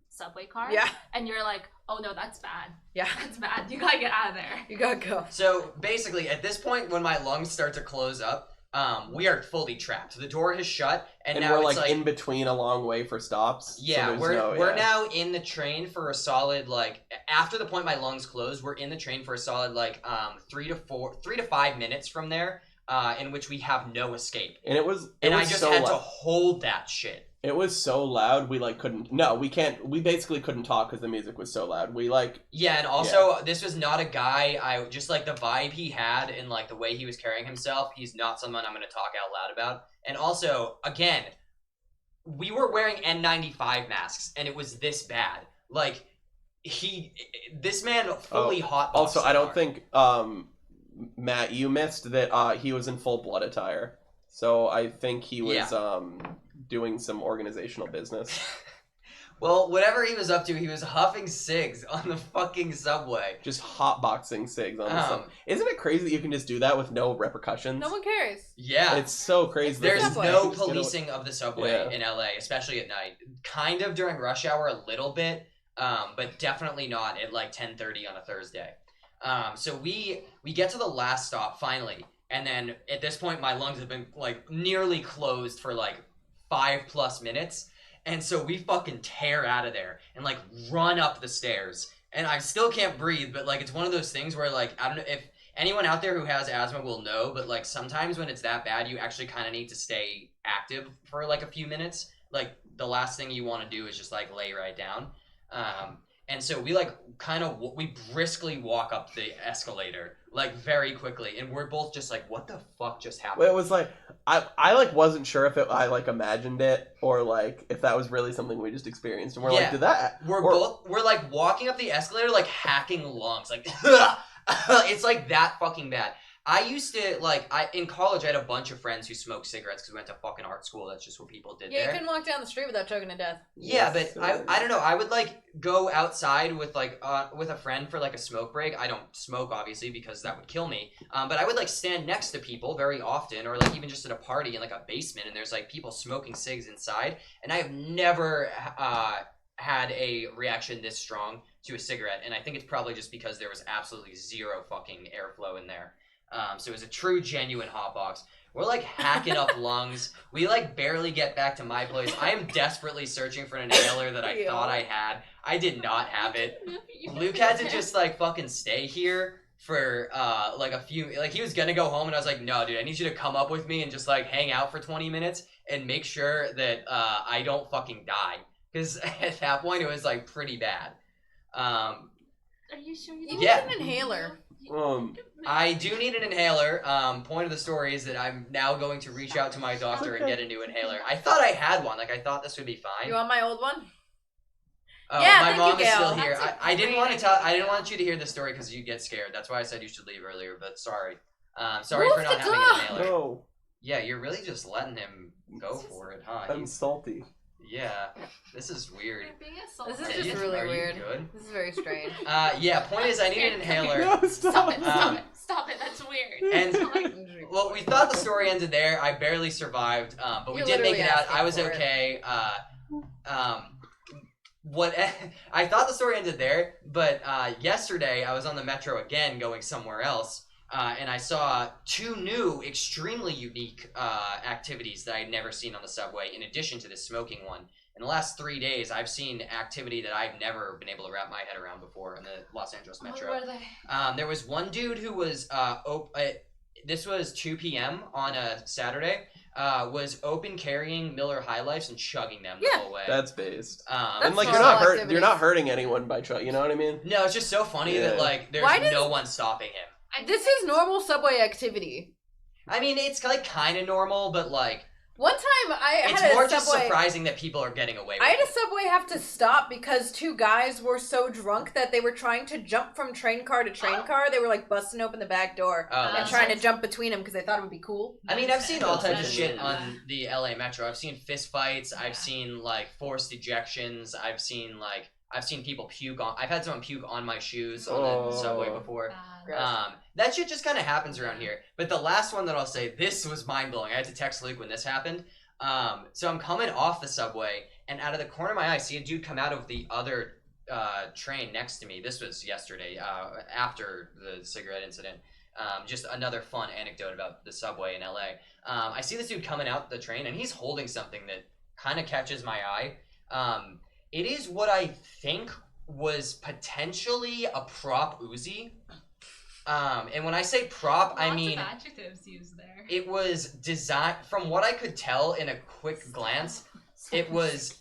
S1: subway car.
S3: Yeah.
S1: And you're like, oh no, that's bad.
S3: Yeah.
S1: That's bad. You gotta get out of there.
S3: You gotta go.
S2: So basically, at this point, when my lungs start to close up, we are fully trapped. The door has shut, and now
S4: we're
S2: it's like
S4: in between a long way for stops.
S2: Yeah,
S4: so
S2: we're now in the train for a solid after the point my lungs closed, we're in the train for a solid 3 to 5 minutes from there, in which we have no escape.
S4: And
S2: I just had to hold that shit.
S4: It was so loud, we couldn't. No, we can't. We basically couldn't talk because the music was so loud.
S2: Yeah, and also this was not a guy. I just the vibe he had and the way he was carrying himself. He's not someone I'm going to talk out loud about. And also, again, we were wearing N95 masks, and it was this bad. This man fully hotboxed.
S4: Also, I don't think Matt, you missed that he was in full blood attire. So I think he was doing some organizational business.
S2: Well, whatever he was up to, he was huffing cigs on the fucking subway.
S4: Just hotboxing cigs on the subway. Isn't it crazy that you can just do that with no repercussions?
S3: No one cares.
S2: Yeah.
S4: It's so crazy.
S2: There's no policing of the subway in LA, especially at night. Kind of during rush hour a little bit, but definitely not at 10:30 on a Thursday. So we get to the last stop finally. And then at this point, my lungs have been nearly closed for 5+ minutes. And so we fucking tear out of there and run up the stairs. And I still can't breathe, but it's one of those things where I don't know if anyone out there who has asthma will know, but sometimes when it's that bad, you actually kind of need to stay active for a few minutes. The last thing you want to do is just lay right down. And so we we briskly walk up the escalator like very quickly, and we're both just like, what the fuck just happened?
S4: Well, it was like I like wasn't sure if I like imagined it or like if that was really something we just experienced, and we're like, did that?
S2: We're like walking up the escalator like hacking lungs, like it's like that fucking bad. I used to, in college, I had a bunch of friends who smoked cigarettes because we went to fucking art school. That's just what people did there.
S3: Yeah, you couldn't walk down the street without choking to death.
S2: Yeah, but I don't know. I would, go outside with, with a friend for, a smoke break. I don't smoke, obviously, because that would kill me. But I would, stand next to people very often, or, even just at a party in, a basement, and there's, people smoking cigs inside. And I have never had a reaction this strong to a cigarette. And I think it's probably just because there was absolutely zero fucking airflow in there. So it was a true, genuine hotbox. We're hacking up lungs. We barely get back to my place. I am desperately searching for an inhaler that I thought I had. I did not have it. Luke had to just fucking stay here for a few. He was gonna go home, and I was like, no, dude, I need you to come up with me and just hang out for 20 minutes and make sure that I don't fucking die. Because at that point it was pretty bad.
S1: Are you sure you
S3: need an inhaler?
S2: I do need an inhaler. Point of the story is that I'm now going to reach out to my doctor and get a new inhaler. I thought I had one. I thought this would be fine.
S3: You want my old one?
S2: Oh,
S3: yeah,
S2: my mom is still
S3: Gail.
S2: here. I didn't want to tell. I didn't want you to hear the story because you'd get scared. That's why I said you should leave earlier. But sorry. Sorry for not having an inhaler.
S4: No.
S2: Yeah, you're really just letting him go for it, huh?
S4: I'm salty.
S2: Yeah, this is weird.
S3: This is just really weird.
S2: Good?
S3: This is very strange.
S2: Yeah, point is I need an inhaler.
S4: No, stop it.
S1: Stop it, that's weird.
S2: And, well, we thought the story ended there. I barely survived, but we did make it out. I was okay. I thought the story ended there, but yesterday I was on the metro again going somewhere else. And I saw two new, extremely unique activities that I had never seen on the subway, in addition to the smoking one. In the last 3 days, I've seen activity that I've never been able to wrap my head around before in the Los Angeles Metro.
S1: What were they?
S2: There was one dude who was, this was 2 p.m. on a Saturday, was open carrying Miller High Lifes and chugging them the whole way. That's
S4: based.
S2: And
S4: you're not hurting anyone by you know what I mean?
S2: No, it's just so funny that there's no one stopping him.
S3: This is normal subway activity.
S2: I mean, it's kind of normal, but
S3: one time
S2: it's
S3: had
S2: more
S3: a
S2: just
S3: subway,
S2: surprising that people are getting away with
S3: I had
S2: it.
S3: a subway have to stop because two guys were so drunk that they were trying to jump from train car to train car. They were busting open the back door and trying to jump between them because they thought it would be cool.
S2: I mean, I've seen all types of shit on the LA Metro. I've seen fist fights. I've seen forced ejections. I've seen people puke on. I've had someone puke on my shoes on the subway before. That shit just kind of happens around here. But the last one that I'll say, this was mind blowing. I had to text Luke when this happened. So I'm coming off the subway, and out of the corner of my eye, I see a dude come out of the other train next to me. This was yesterday, after the cigarette incident. Just another fun anecdote about the subway in LA. I see this dude coming out the train, and he's holding something that kind of catches my eye. It is what I think was potentially a prop Uzi. And when I say prop, I mean...
S1: Lots of adjectives used there.
S2: It was designed... From what I could tell in a quick glance, it was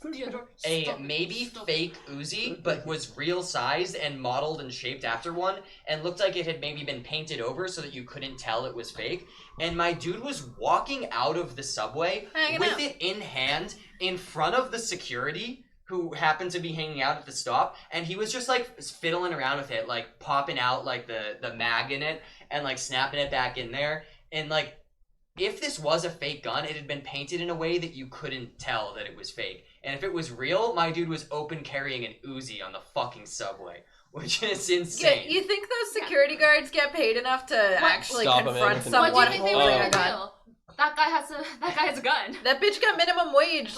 S2: a maybe fake Uzi, but was real sized and modeled and shaped after one, and looked like it had maybe been painted over so that you couldn't tell it was fake. And my dude was walking out of the subway with it in hand in front of the security who happened to be hanging out at the stop, and he was just fiddling around with it, popping out the mag in it and snapping it back in there. And if this was a fake gun, it had been painted in a way that you couldn't tell that it was fake. And if it was real, my dude was open carrying an Uzi on the fucking subway, which is insane.
S3: Yeah, you think those security guards get paid enough to actually confront someone
S1: What do you think they were
S3: holding
S1: gonna
S3: a gun?
S1: do? That guy has a gun.
S3: That bitch got minimum wage.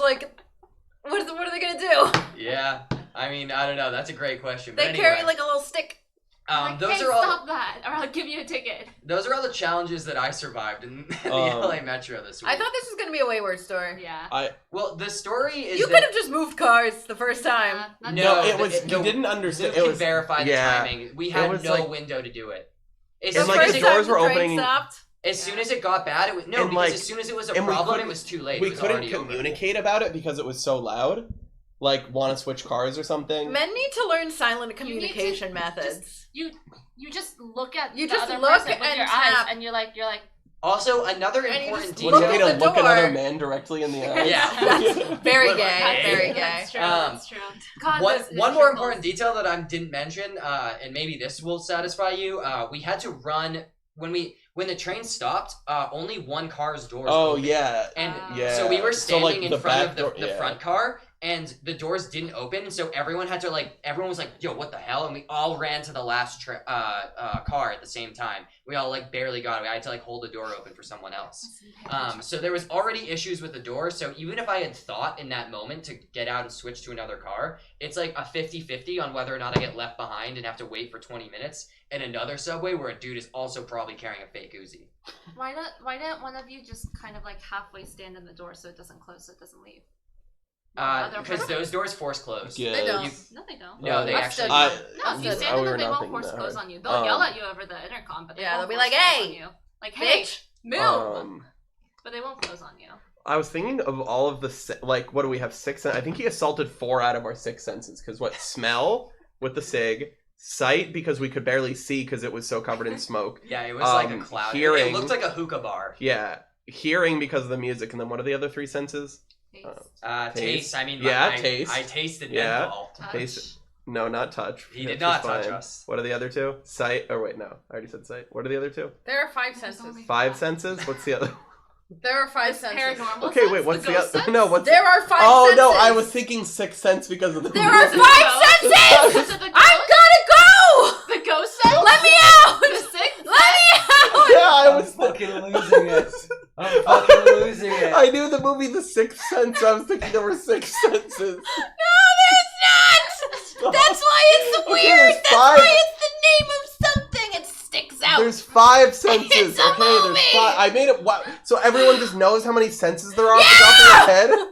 S3: What are they gonna do?
S2: Yeah, I mean, I don't know. That's a great question.
S3: They
S2: but
S3: carry
S2: anyway,
S3: a little stick.
S2: Those are all.
S1: Stop that, or I'll give you a ticket.
S2: Those are all the challenges that I survived in the LA Metro this week.
S3: I thought this was gonna be a way worse story.
S1: Yeah.
S2: Well, the story is
S3: you could have just moved cars the first time.
S2: No,
S4: it was. You didn't understand.
S2: It
S4: It
S2: was
S4: was
S2: verify the timing. We had no window to do it.
S3: The
S4: And,
S3: first
S4: the
S3: time
S4: doors were
S3: the train
S4: opening.
S3: stopped.
S2: As soon as it got bad, it was because as soon as it was a
S4: and we
S2: problem, it
S4: couldn't-
S2: was too late.
S4: We
S2: It was
S4: couldn't
S2: already over.
S4: communicate about it because it was so loud. like want to switch cars or something.
S3: Men need to learn silent communication methods.
S1: You just look at
S3: you
S1: the
S3: just
S1: other
S3: look
S1: person with
S3: and
S1: your
S3: tap.
S1: eyes, and you're like.
S2: Also, another
S3: And you
S2: important
S3: just
S2: detail.
S4: Would you want me to
S3: the
S4: look
S3: door.
S4: another man directly in the eye?
S2: Yeah.
S3: That's very gay.
S2: Hey.
S3: Very gay.
S1: That's true. That's true. God,
S2: One more important detail that I didn't mention, and maybe this will satisfy you. We had to run when the train stopped. Only one car's doors. opened.
S4: Yeah.
S2: And
S4: Yeah.
S2: so we were
S4: So, like,
S2: standing
S4: the
S2: in front
S4: back
S2: of the
S4: door-
S2: front car, and the doors didn't open, and so everyone was like, yo, what the hell? And we all ran to the last car at the same time. We all like barely got it. I had to like hold the door open for someone else. So there was already issues with the door, so even if I had thought in that moment to get out and switch to another car, it's like a 50-50 on whether or not I get left behind and have to wait for 20 minutes in another subway where a dude is also probably carrying a fake Uzi.
S1: Why didn't one of you just kind of like halfway stand in the door so it doesn't close, so it doesn't leave?
S2: Because those doors force close.
S4: Yeah.
S3: They don't.
S1: No, they don't.
S2: No, they
S3: I've
S2: actually.
S3: stood-
S1: No, if you stand in them, they won't force close on you. They'll yell at you over the intercom, but they
S3: Yeah,
S1: won't
S3: they'll be
S1: force
S3: like,
S1: close
S3: "Hey,
S1: on you." Like, hey,
S3: bitch."
S1: move! But they won't close on you.
S4: I was thinking of all of the like, what do we have? 6? I think he assaulted 4 out of our 6 senses. Because what? Smell with the cig, sight because we could barely see because it was so covered in smoke.
S2: Yeah, it was like a cloud.
S4: Hearing.
S2: It looked like a hookah bar.
S4: Yeah, hearing because of the music, and then what are the other 3 senses?
S2: Taste. I mean,
S4: taste.
S2: I tasted
S4: Yeah.
S2: menthol.
S4: Taste. No, not touch.
S2: He did
S4: That's
S2: not
S4: just
S2: touch
S4: fine.
S2: us.
S4: What are the other 2? Sight. Oh wait, no, I already said sight. What are the other 2?
S3: There are 5 senses.
S4: 5 senses. What's the other?
S3: There are 5 senses.
S1: Paranormal
S4: Okay,
S1: sense?
S4: wait. What's the
S1: ghost
S4: other?
S1: sense?
S4: No, what's?
S3: There are 5
S4: Oh
S3: senses.
S4: no, I was thinking 6th sense because of the.
S3: There are 5
S1: Is
S3: senses!
S1: it the
S3: I've
S1: ghost?
S3: gotta go!
S1: The ghost sense?
S3: Let me out!
S1: The sixth?
S3: Let me out!
S4: Yeah, I was
S2: fucking losing it. I'm fucking losing it.
S4: I knew the movie The Sixth Sense. I was thinking there were 6 senses.
S3: No, there's not! That's why it's
S4: Okay,
S3: weird!
S4: there's
S3: That's
S4: 5.
S3: why it's the name of something! It sticks out!
S4: There's 5 senses.
S3: It's a
S4: Okay, there's
S3: movie!
S4: 5. I made it. Wow. So everyone just knows how many senses there are off the top of their head.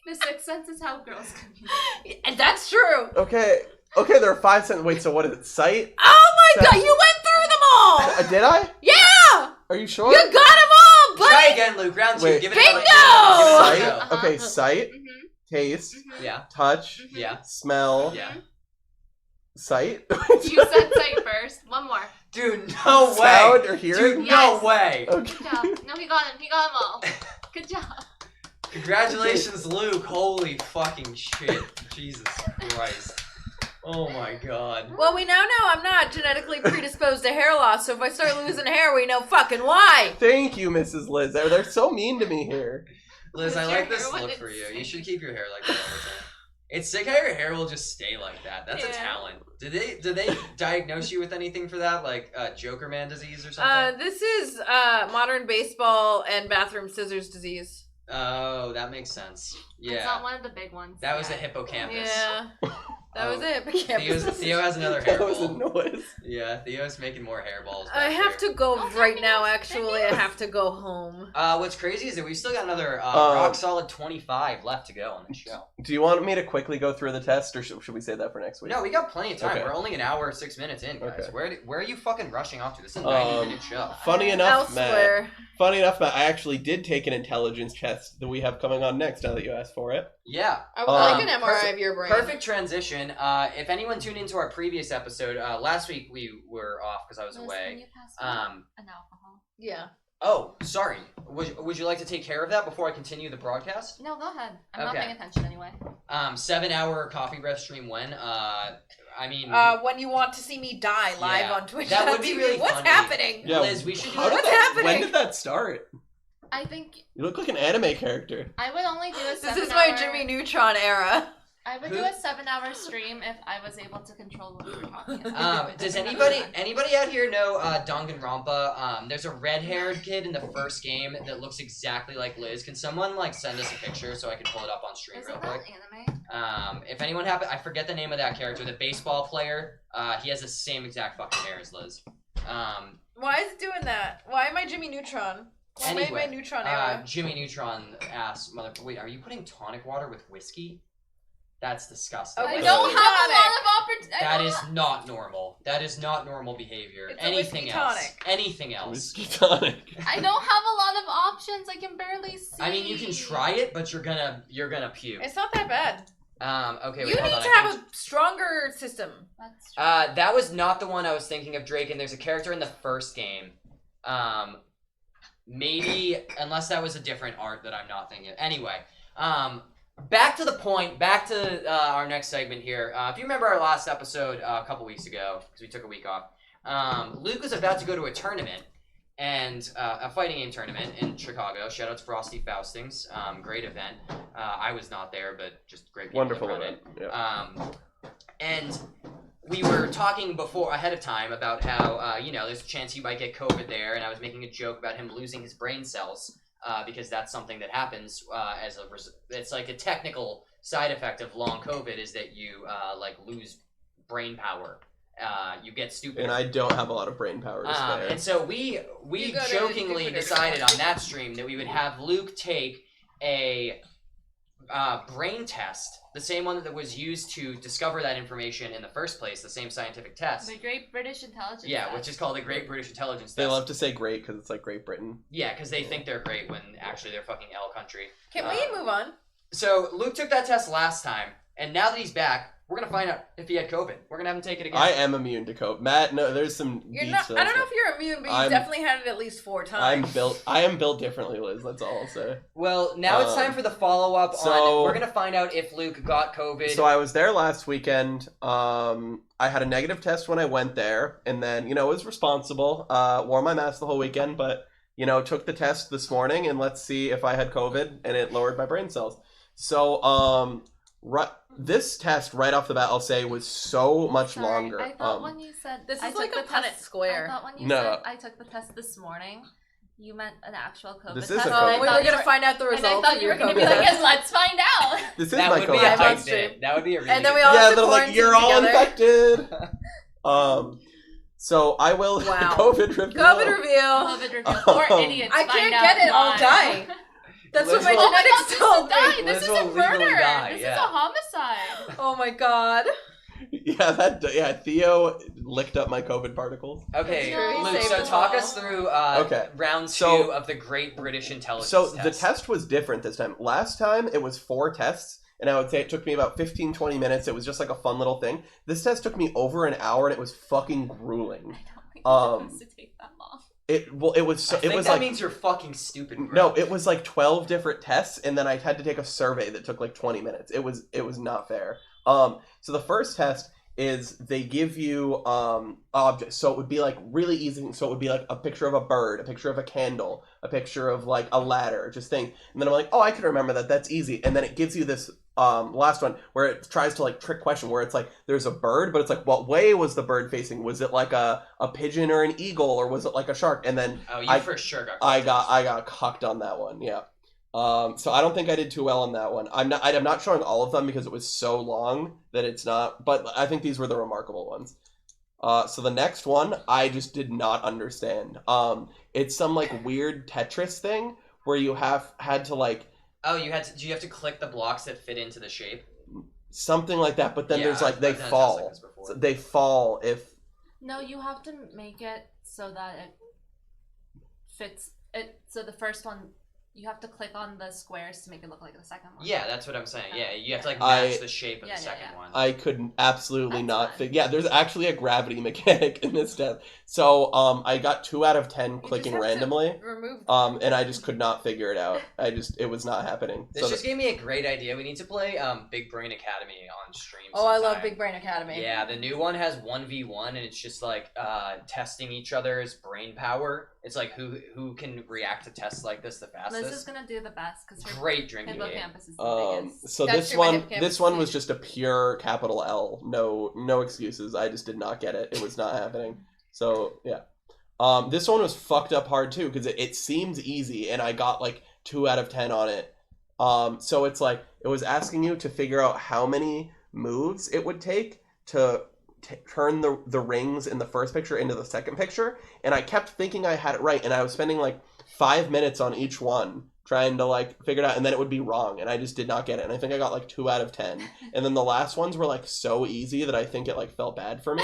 S1: The sixth sense is how girls communicate.
S3: And that's true!
S4: Okay. Okay, there are 5 senses. Wait, so what is it? Sight?
S3: Oh my
S4: Sense.
S3: god, you went through them all!
S4: Did I?
S3: Yeah!
S4: Are you sure?
S3: You got them all, buddy!
S2: Try again, Luke. Round 2.
S4: Wait.
S2: Give it
S3: Bingo!
S2: another go.
S4: Sight.
S1: Uh-huh.
S4: Okay, sight,
S1: Mm-hmm.
S4: taste,
S1: Mm-hmm.
S2: Yeah.
S4: touch,
S2: Yeah.
S4: smell,
S2: Yeah.
S4: sight.
S1: You said sight first. One more.
S2: Dude, no way.
S4: Sound or hearing?
S2: Dude,
S1: Yes.
S2: no way.
S4: Okay.
S1: Good job. No, he got him. He got them all. Good job.
S2: Congratulations, Luke. Holy fucking shit. Jesus Christ. Oh my god.
S3: Well, we now know I'm not genetically predisposed to hair loss, so if I start losing hair, we know fucking why!
S4: Thank you, Mrs. Liz. They're so mean to me here.
S2: Liz, I
S1: Is your
S2: like this
S1: hair what
S2: look
S1: it's
S2: for you. You
S1: saying?
S2: should keep your hair like that all the time. It's sick how your hair will just stay like that. That's a
S1: Yeah.
S2: talent. Did they diagnose you with anything for that, like Joker Man disease or something?
S3: This is modern baseball and bathroom scissors disease.
S2: Oh, that makes sense.
S1: It's
S2: Yeah,
S1: not one of the big ones.
S2: that was a
S1: yet.
S2: hippocampus.
S3: Yeah. That was
S2: Oh,
S3: it. Hippocampus.
S2: Theo has another
S4: That was a
S2: hairball.
S4: noise.
S2: Yeah, Theo's making more hairballs.
S3: I
S2: back
S3: have
S2: there.
S3: to go
S1: Oh,
S3: right
S1: that
S3: now,
S1: means-
S3: actually. I have to go home.
S2: What's crazy is that we've still got another rock solid 25 left to go on this show.
S4: Do you want me to quickly go through the test, or should we save that for next week?
S2: No, we got plenty of time.
S4: Okay.
S2: We're only an hour 6 minutes in, guys.
S4: Okay.
S2: Where are you fucking rushing off to? This is a 90-minute show.
S4: Funny enough,
S3: Elsewhere.
S4: Matt. Funny enough, Matt, I actually did take an intelligence test that we have coming on next. Now that you asked for it.
S2: Yeah.
S3: I would like an MRI
S2: perfect-
S3: of your brain.
S2: Perfect transition. If anyone tuned into our previous episode, last week we were off because I was
S1: Liz,
S2: away.
S1: can you pass me an alcohol?
S3: Yeah.
S2: Oh, sorry. Would you like to take care of that before I continue the broadcast?
S1: No, go ahead. I'm not
S2: Okay.
S1: paying attention anyway.
S2: 7-hour coffee breath stream when? I mean,
S3: When you want to see me die live
S2: Yeah,
S3: on Twitch.
S2: that would be really
S3: What's
S2: funny.
S3: happening?
S4: Yeah.
S2: Liz, we should do
S4: How did
S3: What's
S4: that,
S3: happening?
S4: When did that start?
S1: I think
S4: You look like an anime character.
S1: I would only do a 7
S3: This is my Jimmy Neutron era.
S1: I would
S2: Who?
S1: do a 7-hour stream if I was able to control what we were talking about.
S2: Does anybody out here know Danganronpa? There's a red-haired kid in the first game that looks exactly like Liz. Can someone send us a picture so I can pull it up on stream real
S1: Isn't that
S2: quick?
S1: anime?
S2: If anyone I forget the name of that character, the baseball player. He has the same exact fucking hair as Liz.
S3: Why is it doing that? Why am I Jimmy Neutron? Why am I
S2: Anyway,
S3: my Neutron era?
S2: Jimmy Neutron ass mother. Wait, are you putting tonic water with whiskey? That's disgusting.
S3: A
S1: I
S3: whiskey
S1: don't have a
S3: tonic.
S1: lot of opportunity.
S2: That is not normal. That is not normal behavior.
S3: It's a
S2: Anything
S3: whiskey
S2: else?
S3: tonic.
S2: Anything else?
S4: Whiskey tonic.
S1: I don't have a lot of options. I can barely see.
S2: I mean, you can try it, but you're gonna puke.
S3: It's not that bad.
S2: Okay,
S3: You
S2: wait, hold
S3: need
S2: on.
S3: to have a stronger system.
S1: That's true.
S2: That was not the one I was thinking of, Drake, and there's a character in the first game. Maybe, unless that was a different art that I'm not thinking of. Anyway, back to the point, back to our next segment here. If you remember our last episode a couple weeks ago, because we took a week off, Luke was about to go to a tournament, and a fighting game tournament in Chicago. Shout out to Frosty Faustings. Great event. I was not there, but just great people.
S4: Wonderful event. Yeah.
S2: And we were talking ahead of time about how, there's a chance he might get COVID there, and I was making a joke about him losing his brain cells, because that's something that happens it's like a technical side effect of long COVID is that you, lose brain power. You get stupid.
S4: And I don't have a lot of brain power to spare.
S2: And so we jokingly decided on that stream that we would have Luke take a brain test, the same one that was used to discover that information in the first place, the same scientific test.
S1: The Great British Intelligence
S2: Test. Which is called the Great British Intelligence
S4: They
S2: Test.
S4: love to say great because it's like Great Britain.
S2: Yeah, because they think they're great when actually they're fucking L country.
S3: Can we move on?
S2: So Luke took that test last time, and now that he's back, we're gonna find out if he had COVID. We're gonna have him take it again.
S4: I am immune to COVID. Matt, no, there's some.
S3: You're not. I don't know if you're immune, but you've definitely had it at least 4 times.
S4: I am built differently, Liz. That's all I'll say.
S2: Well, now it's time for the follow-up on. We're gonna find out if Luke got COVID.
S4: So I was there last weekend. I had a negative test when I went there, and then was responsible. Wore my mask the whole weekend, but took the test this morning, and let's see if I had COVID, and it lowered my brain cells. So this test right off the bat, I'll say, was so much longer.
S1: I thought when you said
S3: this is like a Punnett Square.
S1: I thought when you said I took the test this morning, you meant an actual COVID
S4: this
S1: test.
S4: Is a COVID.
S3: We were gonna find out the results.
S1: And I thought you were gonna be like, yes, let's find out.
S4: This is
S2: that
S4: my
S2: would
S4: COVID
S2: be a hype
S4: test.
S2: bit. That would be a really
S3: and then we all have to quarantine
S4: you're all
S3: together.
S4: infected. So I will COVID reveal.
S3: COVID reveal.
S1: COVID reveal. Poor idiots.
S3: I can't get it. I'll die. That's what my genetics told me.
S1: This is a murder. This is a homicide.
S3: Oh my god.
S4: Yeah, Theo licked up my COVID particles.
S2: Okay, Luke, so talk us through round 2 of the Great British Intelligence Test.
S4: The test was different this time. Last time, it was 4 tests, and I would say it took me about 15-20 minutes. It was just like a fun little thing. This test took me over an hour, and it was fucking grueling.
S1: I don't think it's supposed to take that long.
S2: That means you're fucking stupid, bro.
S4: No, it was like 12 different tests, and then I had to take a survey that took like 20 minutes. It was not fair. So the first test is they give you objects. So it would be like really easy. So it would be like a picture of a bird, a picture of a candle, a picture of like a ladder, just thing. And then I'm like, oh, I can remember that. That's easy. And then it gives you this last one where it tries to like trick question where it's like there's a bird, but it's like what way was the bird facing? Was it like a pigeon or an eagle, or was it like a shark? And then
S2: for sure got
S4: I got cucked on that one. Yeah. So I don't think I did too well on that one. I'm not showing all of them because it was so long that it's not, but I think these were the remarkable ones. So the next one I just did not understand. It's some like weird Tetris thing where you had to like.
S2: Oh, do you have to click the blocks that fit into the shape?
S4: Something like that, but then there's like they fall. So they fall if.
S1: No, you have to make it so that it fits it. So the first one, you have to click on the squares to make it look like the second one.
S2: Yeah, that's what I'm saying. Yeah, you have to like match the shape of the second one.
S4: I could absolutely not think. Yeah, there's actually a gravity mechanic in this test. So I got 2 out of 10 clicking randomly. And I just could not figure it out. It was not happening.
S2: This just gave me a great idea. We need to play Big Brain Academy on stream.
S3: Oh, I love Big Brain Academy.
S2: Yeah, the new one has 1v1, and it's just like testing each other's brain power. It's like who can react to tests like this the fastest.
S1: Liz is gonna do the best because her
S2: great drinking
S1: hippocampus is the biggest.
S4: So this one was just a pure capital L. No excuses. I just did not get it. It was not happening. So yeah. This one was fucked up hard too because it seems easy and I got like 2 out of 10 on it. So it's like it was asking you to figure out how many moves it would take to turn the rings in the first picture into the second picture, and I kept thinking I had it right, and I was spending like 5 minutes on each one trying to like figure it out, and then it would be wrong, and I just did not get it, and I think I got like 2 out of 10, and then the last ones were like so easy that I think it like felt bad for me.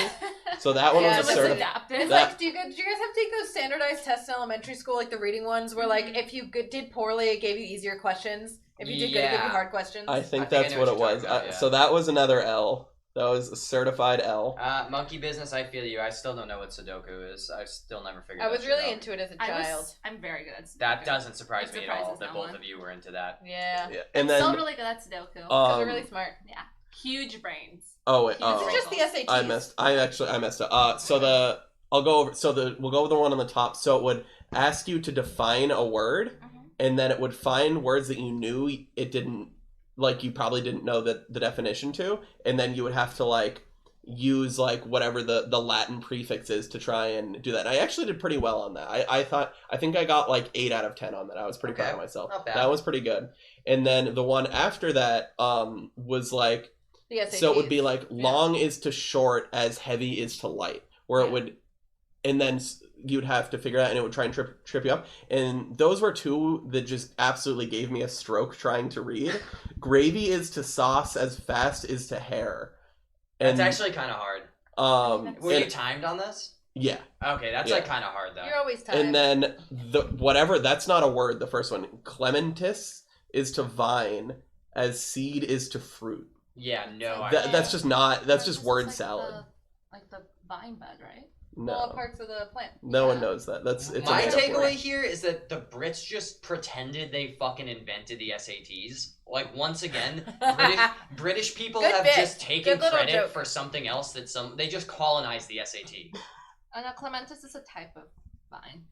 S4: So that one was a
S1: adaptive.
S3: It's like, do you guys have to take those standardized tests in elementary school, like the reading ones, where like if you did poorly, it gave you easier questions, If you did good, it give you hard questions.
S4: I think that's what it was.
S2: About, yeah.
S4: So that was another L. That was a certified L.
S2: Monkey business, I feel you. I still don't know what Sudoku is. I've still never figured out.
S3: I was really into it as a child.
S1: I'm very good at Sudoku.
S2: That doesn't surprise me at all that both of you were into that.
S3: Yeah.
S4: And then,
S1: still really good at Sudoku.
S3: Because we're really smart.
S1: Yeah. Huge brains.
S4: Oh, wait.
S3: This is just the SATs.
S4: I messed up. We'll go over the one on the top. So it would ask you to define a word, and then it would find words that you knew it didn't, like, you probably didn't know the definition to, and then you would have to, like, use, like, whatever the Latin prefix is to try and do that. And I actually did pretty well on that. I think I got, like, 8 out of 10 on that. I was pretty proud of myself.
S2: Not bad.
S4: That was pretty good. And then the one after that was, like,
S3: the SATs.
S4: So it would be, like, long is to short as heavy is to light, where it would, and then you'd have to figure out, and it would try and trip you up. And those were two that just absolutely gave me a stroke trying to read. Gravy is to sauce as fast is to hair. And,
S2: that's actually kind of hard. Were you timed on this?
S4: Yeah.
S2: Okay, that's like kind of hard though.
S3: You're always timed.
S4: And then that's not a word, the first one. Clematis is to vine as seed is to fruit.
S2: Yeah, no.
S4: That's just not, that's just word salad.
S1: Like the vine bud, right?
S4: No.
S3: All parts of the plant.
S4: No one knows that. It's
S2: my takeaway here is that the Brits just pretended they fucking invented the SATs. Like, once again, British people have just taken credit for something else they just colonized the SAT.
S1: And a clematis is a type of vine.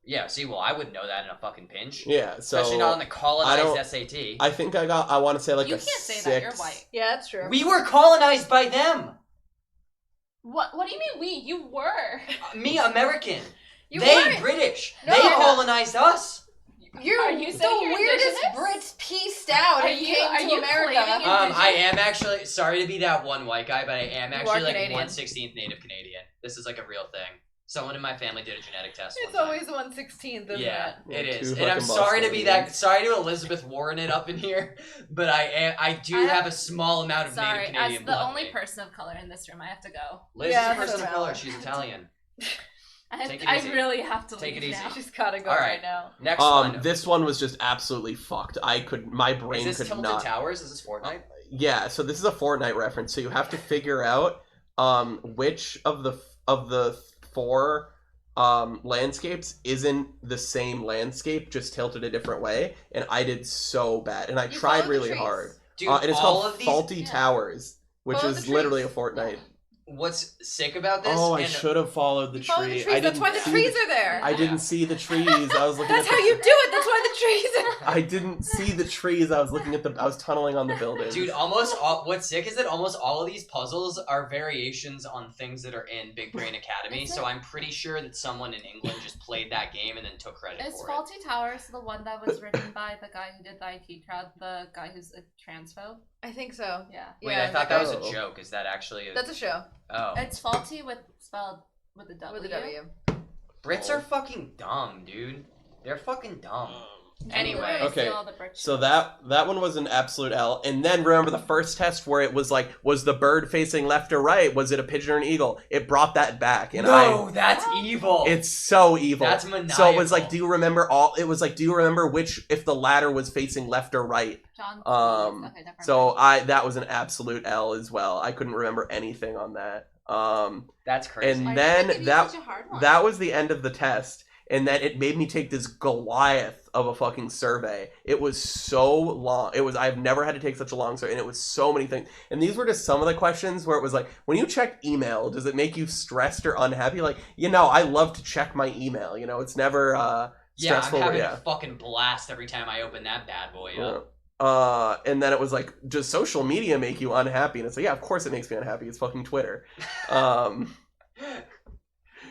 S2: Yeah, see, well, I wouldn't know that in a fucking pinch.
S4: Yeah, so
S2: especially not on the colonized SAT.
S4: I think I want to say like
S1: you
S4: a 6.
S1: You can't say that, you're white.
S3: Yeah, that's true.
S2: We were colonized by them!
S1: What do you mean we? You were.
S2: Me, American.
S3: You
S2: they,
S3: weren't.
S2: British.
S3: No,
S2: they colonized us.
S1: Are you
S3: the weirdest Brits pieced out and came to America.
S2: I am actually, sorry to be that one white guy, but I am actually like
S3: Canadian.
S2: 1/16th Native Canadian. This is like a real thing. Someone in my family did a genetic test.
S3: It's always 1/16th, isn't
S2: it? It is.
S4: Two
S2: And I'm
S4: fucking
S2: sorry to be
S4: Bostonians.
S2: sorry to Elizabeth Warren it up in here, but I do have a small amount of Native Canadian
S1: as
S2: blood.
S1: the only person of color in this room, I have to go.
S2: Liz is a person of color. She's Italian.
S1: I really have to
S2: Take
S1: leave
S2: it easy.
S1: now.
S3: She's gotta go
S2: All
S3: right now.
S2: Next one.
S4: This one was just absolutely fucked. My brain
S2: Is this
S4: could
S2: Tilted
S4: not.
S2: Towers? Is this Fortnite?
S4: Yeah, so this is a Fortnite reference. So you have to figure out which of the 4 landscapes isn't the same landscape, just tilted a different way. And I did so bad, and I tried really hard.
S2: Dude,
S4: and it's
S2: all
S4: called
S2: of these...
S4: Faulty Towers, which is literally a Fortnite.
S2: What's sick about this?
S4: Oh, I should have followed the tree.
S3: That's why the trees are there.
S4: I didn't see the trees. I was looking.
S3: That's how you do it. That's why the trees are.
S4: I didn't see the trees. I was looking at I was tunneling on the building.
S2: Dude, what's sick is that almost all of these puzzles are variations on things that are in Big Brain Academy. So I'm pretty sure that someone in England just played that game and then took credit
S1: Is
S2: for
S1: Faulty Towers the one that was written by the guy who did the IT crowd, the guy who's a transphobe?
S3: I think so.
S1: Yeah.
S2: Wait, I thought that was a joke. Is that actually
S3: That's a show.
S2: Oh.
S1: It's faulty spelled with a W.
S3: With a W.
S2: Brits are fucking dumb, dude. They're fucking dumb.
S3: Anyway.
S4: Okay, so that one was an absolute L. And then remember the first test where it was like, was the bird facing left or right? Was it a pigeon or an eagle? It brought that back. And
S2: that's evil.
S4: It's so evil.
S2: That's maniacal.
S4: So it was like, do you remember which, if the ladder was facing left or right?
S1: John,
S4: so that was an absolute L as well. I couldn't remember anything on that.
S2: That's crazy.
S4: And then that was the end of the test. And then it made me take this Goliath of a fucking survey. It was so long. I've never had to take such a long survey, and it was so many things. And these were just some of the questions where it was like, when you check email, does it make you stressed or unhappy? Like, I love to check my email. It's never stressful.
S2: Yeah, I'm having a fucking blast every time I open that bad boy up.
S4: And then it was like, does social media make you unhappy? And it's like, yeah, of course it makes me unhappy. It's fucking Twitter.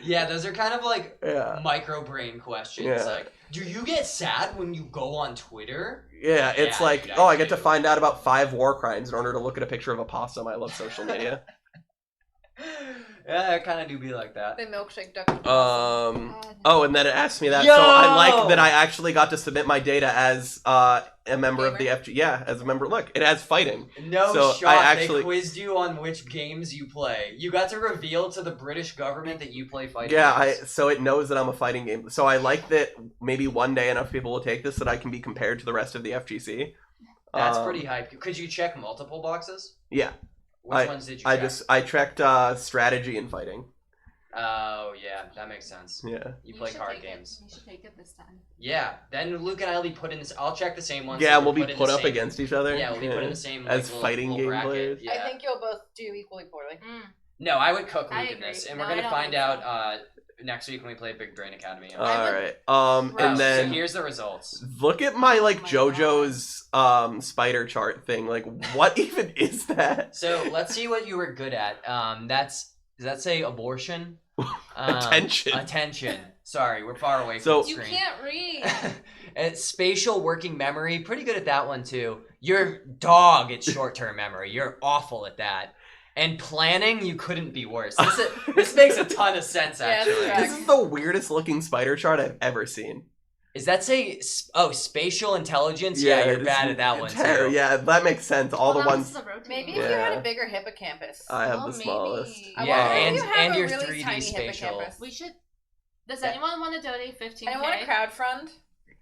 S2: Yeah, those are kind of like micro brain questions. Yeah. Like, do you get sad when you go on Twitter?
S4: Yeah, it's like, dude, I get to find out about 5 war crimes in order to look at a picture of a possum. I love social media.
S2: Yeah, it kind of do be like that.
S3: The milkshake duck.
S4: Oh, and then it asked me that.
S2: Yo!
S4: So I like that I actually got to submit my data as a member of the
S3: Gamer?
S4: FG. Yeah, as a member. Look, it has fighting.
S2: No
S4: So
S2: shot.
S4: I actually-
S2: They quizzed you on which games you play. You got to reveal to the British government that you play fighting
S4: Yeah,
S2: games.
S4: so it knows that I'm a fighting game. So I like that maybe one day enough people will take this that I can be compared to the rest of the FGC.
S2: That's pretty hype. Could you check multiple boxes?
S4: Yeah.
S2: Which ones did you check?
S4: I checked strategy and fighting.
S2: Oh, yeah, that makes sense.
S4: Yeah.
S2: You play
S1: should
S2: card
S1: take
S2: games.
S1: You should take it this time.
S2: Yeah, then Luke and I'll be put in this. I'll check the same ones.
S4: Yeah,
S2: so
S4: we'll be
S2: in
S4: put
S2: the
S4: up
S2: same-
S4: against each other.
S2: Yeah, we'll be put in the same
S4: as
S2: little-
S4: fighting
S2: little
S4: game
S2: bracket.
S4: players.
S2: Yeah.
S3: I think you'll both do equally poorly.
S2: No, I would cook
S1: I
S2: Luke in
S1: agree.
S2: this, and
S1: No,
S2: we're
S1: I
S2: gonna
S1: don't
S2: find
S1: think
S2: out next week when we play Big Brain Academy.
S4: All right.
S3: Gross.
S4: And
S2: so
S4: then
S2: here's the results.
S4: look at my like
S1: Oh my
S4: JoJo's spider chart thing. Like, what even is that?
S2: So let's see what you were good at. Does that say abortion?
S4: Attention.
S2: Attention. Sorry, we're far away from
S4: So-
S2: the
S1: You
S2: screen.
S1: can't read.
S2: And spatial working memory, pretty good at that one too. Your dog at short-term memory. You're awful at that. And planning, you couldn't be worse. This makes a ton of sense,
S3: Yeah,
S2: actually.
S3: that's
S4: This is the weirdest looking spider chart I've ever seen.
S2: Is that say spatial intelligence? Yeah, you're
S4: it's
S2: bad at that one too.
S4: Yeah, that makes sense. All
S1: Well,
S4: the
S1: that
S4: ones
S1: was the rotating
S3: Maybe
S1: one.
S3: if you had
S4: Yeah.
S3: a bigger hippocampus.
S4: I have
S1: Oh,
S4: the smallest.
S1: maybe.
S3: I
S2: Yeah,
S3: wonder if
S2: and-
S3: you have
S2: and
S3: a
S2: your
S3: really
S2: 3D
S3: tiny
S2: spatial.
S3: hippocampus.
S1: We should. Does
S2: Yeah.
S1: anyone want to donate 15K?
S3: I want to crowdfund.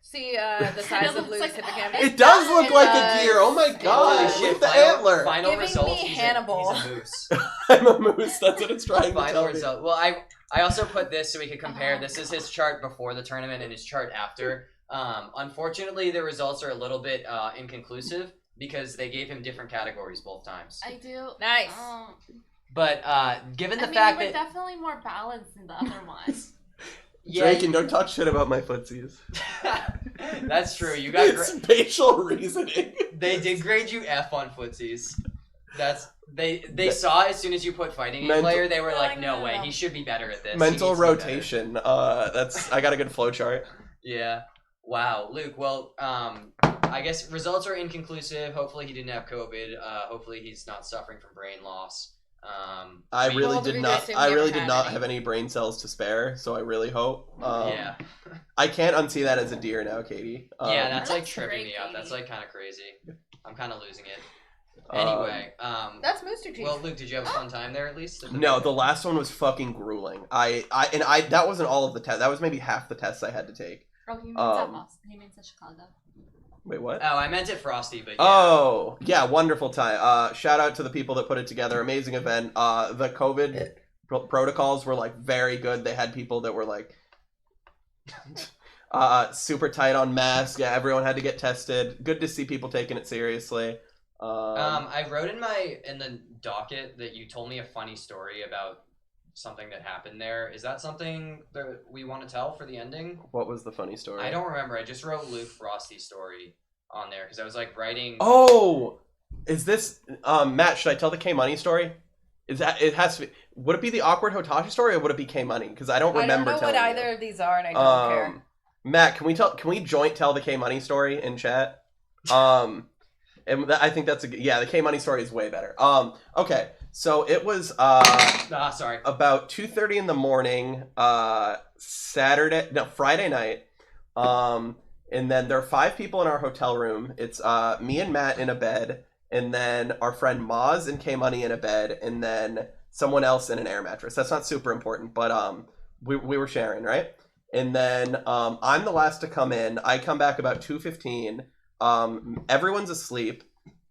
S3: See the size of
S1: looks
S3: Luke's
S1: like-
S3: hippocampus.
S4: It does look
S3: It
S4: like
S3: does.
S4: a deer. Oh my
S3: It
S4: god!
S3: does.
S4: Look at the
S2: final,
S4: antler.
S2: Final
S3: Giving
S2: results.
S3: me
S2: he's a-
S3: Hannibal.
S2: He's a moose.
S4: I'm a moose. That's what it's trying to
S2: Final
S4: tell me.
S2: result. Well, I also put this so we could compare. This is his chart before the tournament and his chart after. Unfortunately, the results are a little bit inconclusive because they gave him different categories both times.
S1: I do.
S3: Nice.
S2: But given the
S1: I mean,
S2: fact
S1: you were
S2: that
S1: definitely more balanced than the other ones.
S4: Drake, and don't talk shit about my footsies.
S2: that's true. You got
S4: Spatial reasoning.
S2: they did grade you F on footsies. They saw as soon as you put fighting game
S4: Mental-
S2: player, they were like, no
S3: No.
S2: way, he should be better at this. He
S4: Mental
S2: needs to be better."
S4: rotation. I got a good flow chart.
S2: Yeah. Wow, Luke. Well, I guess results are inconclusive. Hopefully he didn't have COVID. Hopefully he's not suffering from brain loss.
S4: I really
S3: Well,
S4: did
S3: we
S4: not.
S3: assume
S4: I
S3: you
S4: really
S3: haven't
S4: did not
S3: had
S4: have any brain cells to spare, so I really hope.
S2: Yeah.
S4: I can't unsee that as a deer now, Katie.
S2: Yeah, that's like
S1: That's
S2: tripping
S1: great,
S2: me out. That's
S1: Katie.
S2: like kind of crazy. I'm kind of losing it. Anyway,
S3: That's Mooster Cheese.
S2: well, Luke, did you have a fun time there at least?
S4: No, the last one was fucking grueling. I that wasn't all of the tests. That was maybe half the tests I had to take.
S1: Oh, he means
S4: Um,
S1: at Boston. He means at Chicago.
S4: Wait, what?
S2: Oh, I meant it Frosty, but yeah.
S4: Oh, yeah, wonderful time. Shout out to the people that put it together. Amazing event. The COVID protocols were like very good. They had people that were like super tight on masks. Yeah, everyone had to get tested. Good to see people taking it seriously.
S2: I wrote in the docket that you told me a funny story about something that happened there. Is that something that we want to tell for the ending?
S4: What was the funny story?
S2: I don't remember. I just wrote Luke Frosty's story on there because I was like writing.
S4: Oh, is this Matt? Should I tell the K Money story? Is that it has to be? Would it be the awkward Hotashi story or would it be K Money? Because I don't remember.
S3: I don't know what
S4: telling you.
S3: either of these are, and I don't care.
S4: Matt, can we joint tell the K Money story in chat? I think that's the K Money story is way better. Okay, so it was
S2: Sorry.
S4: about 2:30 in the morning, Friday night. And then there are 5 people in our hotel room. It's me and Matt in a bed, and then our friend Maz and K Money in a bed, and then someone else in an air mattress. That's not super important, but we were sharing, right? And then I'm the last to come in. I come back about 2:15. Everyone's asleep,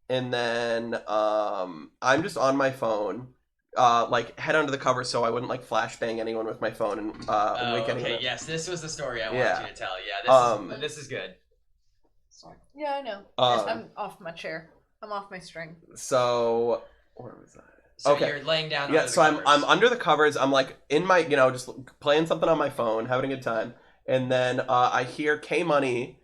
S4: and then I'm just on my phone, like head under the covers so I wouldn't like flashbang anyone with my phone and wake anyone
S2: okay,
S4: up.
S2: yes, this was the story I
S4: Yeah.
S2: wanted you to tell. Yeah, this is good.
S3: Yeah, I know.
S4: Um,
S3: I'm off my chair. I'm off my string.
S4: So where was I?
S2: So
S4: Okay.
S2: you're laying down.
S4: Yeah,
S2: under the
S4: so I'm
S2: covers.
S4: under the covers. I'm like in my, just playing something on my phone, having a good time, and then I hear K Money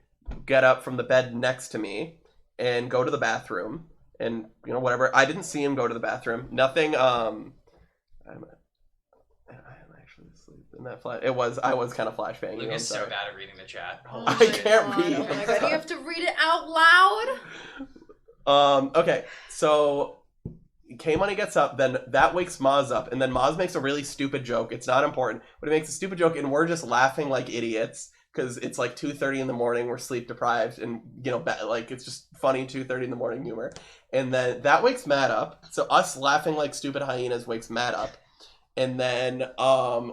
S4: get up from the bed next to me and go to the bathroom, and whatever. I didn't see him go to the bathroom. Nothing. I'm actually asleep in that flash. I was kind of flashbanging.
S2: Luke
S4: I'm
S2: is so
S4: sorry.
S2: bad at reading the chat. Holy
S4: I
S2: shit.
S4: can't read.
S3: Oh my god, you have to read it out loud?
S4: Okay, so K-Money gets up, then that wakes Maz up, and then Maz makes a really stupid joke. It's not important, but he makes a stupid joke, and we're just laughing like idiots because it's like 2:30 in the morning. We're sleep deprived, and like it's just funny 2:30 in the morning humor. And then that wakes Matt up. So us laughing like stupid hyenas wakes Matt up, and then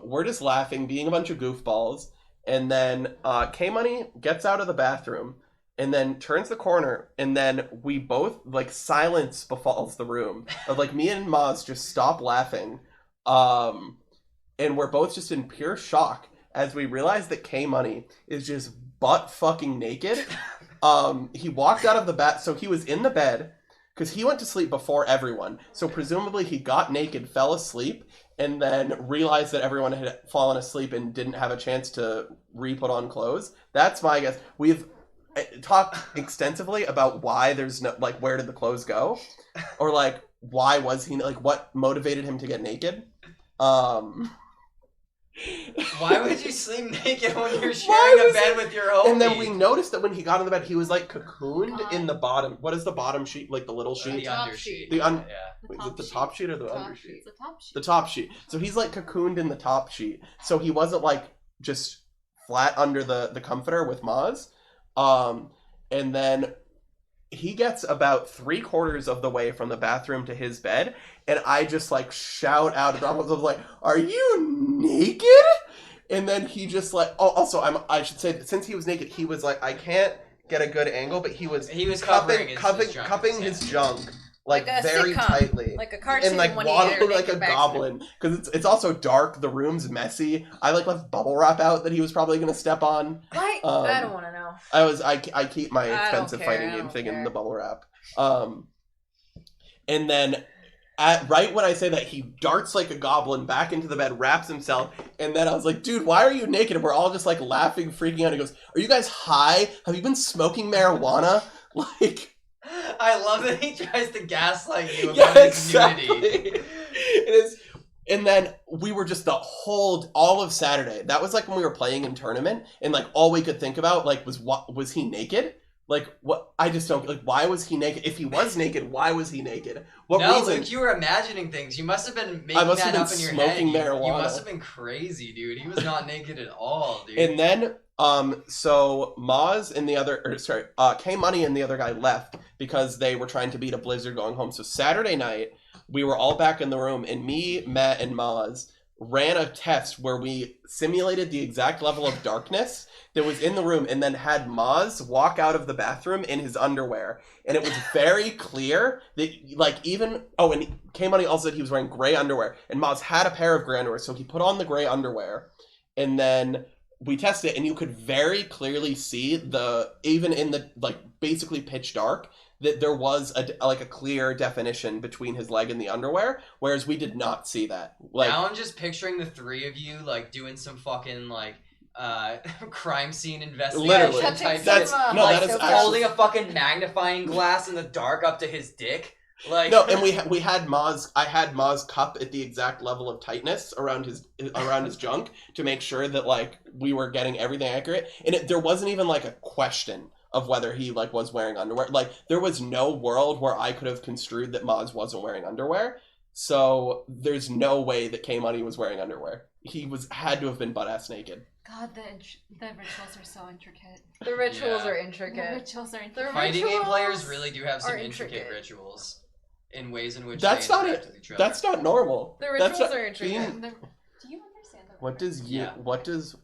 S4: we're just laughing, being a bunch of goofballs. And then K-Money gets out of the bathroom and then turns the corner, and then we both, like, silence befalls the room. Of, like, me and Maz just stop laughing. And we're both just in pure shock as we realize that K-Money is just butt fucking naked. He walked out of the bath, so he was in the bed, because he went to sleep before everyone. So presumably he got naked, fell asleep, and then realized that everyone had fallen asleep and didn't have a chance to re-put on clothes. That's my guess. We've talked extensively about why there's no, like, where did the clothes go? Or, like, why was he, like, what motivated him to get naked?
S2: Why would you sleep naked when you're sharing a bed with your homie?
S4: And then we noticed that when he got in the bed, he was, like, cocooned in the bottom. What is the bottom sheet? Like, the little sheet?
S2: The undersheet.
S4: Yeah. Wait, is it the top sheet or the undersheet?
S1: The top sheet.
S4: The top sheet. So he's, like, cocooned in the top sheet. So he wasn't, like, just flat under the comforter with Maz. And then he gets about 3/4 of the way from the bathroom to his bed, and I just, like, shout out, I was like, "Are you naked?" And then he just, like, I should say that since he was naked, he was like, I can't get a good angle, but he was
S2: cupping
S4: his junk. Like
S3: a
S4: very
S3: sitcom,
S4: tightly,
S3: like a cartoon,
S4: and like waddling like a goblin. Because it's also dark. The room's messy. I like left bubble wrap out that he was probably gonna step on.
S3: Why? I don't want to know.
S4: I keep my expensive fighting game thing in the bubble wrap. And then right when I say that, he darts like a goblin back into the bed, wraps himself, and then I was like, "Dude, why are you naked?" And we're all just like laughing, freaking out. He goes, "Are you guys high? Have you been smoking marijuana?" Like.
S2: I love that he tries to gaslight you about
S4: Yeah,
S2: his
S4: exactly.
S2: community.
S4: And then we were just all of Saturday. That was like when we were playing in tournament, and like all we could think about like was he naked? Like what? I just don't like. Why was he naked? If he was naked, why was he naked? What reason?
S2: Luke, you were imagining things. You must have been making that up in your head.
S4: Marijuana.
S2: You must have been crazy, dude. He was not naked at all, dude.
S4: And then so Maz and K-Money and the other guy left because they were trying to beat a blizzard going home. So Saturday night, we were all back in the room, and me, Matt, and Maz ran a test where we simulated the exact level of darkness that was in the room, and then had Maz walk out of the bathroom in his underwear. And it was very clear that, like, and K-Money also said he was wearing gray underwear, and Maz had a pair of gray underwear, so he put on the gray underwear, and then we tested it, and you could very clearly see even in the, like, basically pitch dark, that there was a clear definition between his leg and the underwear, whereas we did not see that. Like,
S2: now I'm just picturing the three of you, like, doing some fucking, like, crime scene investigation
S4: literally.
S2: type
S4: That is
S2: holding
S4: actually
S2: a fucking magnifying glass in the dark up to his dick. Like,
S4: no, and we had Maz. I had Maz cup at the exact level of tightness around his junk to make sure that, like, we were getting everything accurate, and there wasn't even like a question of whether he, like, was wearing underwear. Like, there was no world where I could have construed that Maz wasn't wearing underwear. So there's no way that K-Money was wearing underwear. He had to have been butt-ass naked.
S1: God, the rituals are so intricate.
S3: The rituals are intricate.
S1: The rituals are intricate.
S2: Fighting game players really do have some intricate rituals in ways in which
S4: that's
S2: they
S4: not
S2: interact with each other.
S4: That's not normal.
S3: The rituals are intricate.
S1: Do you understand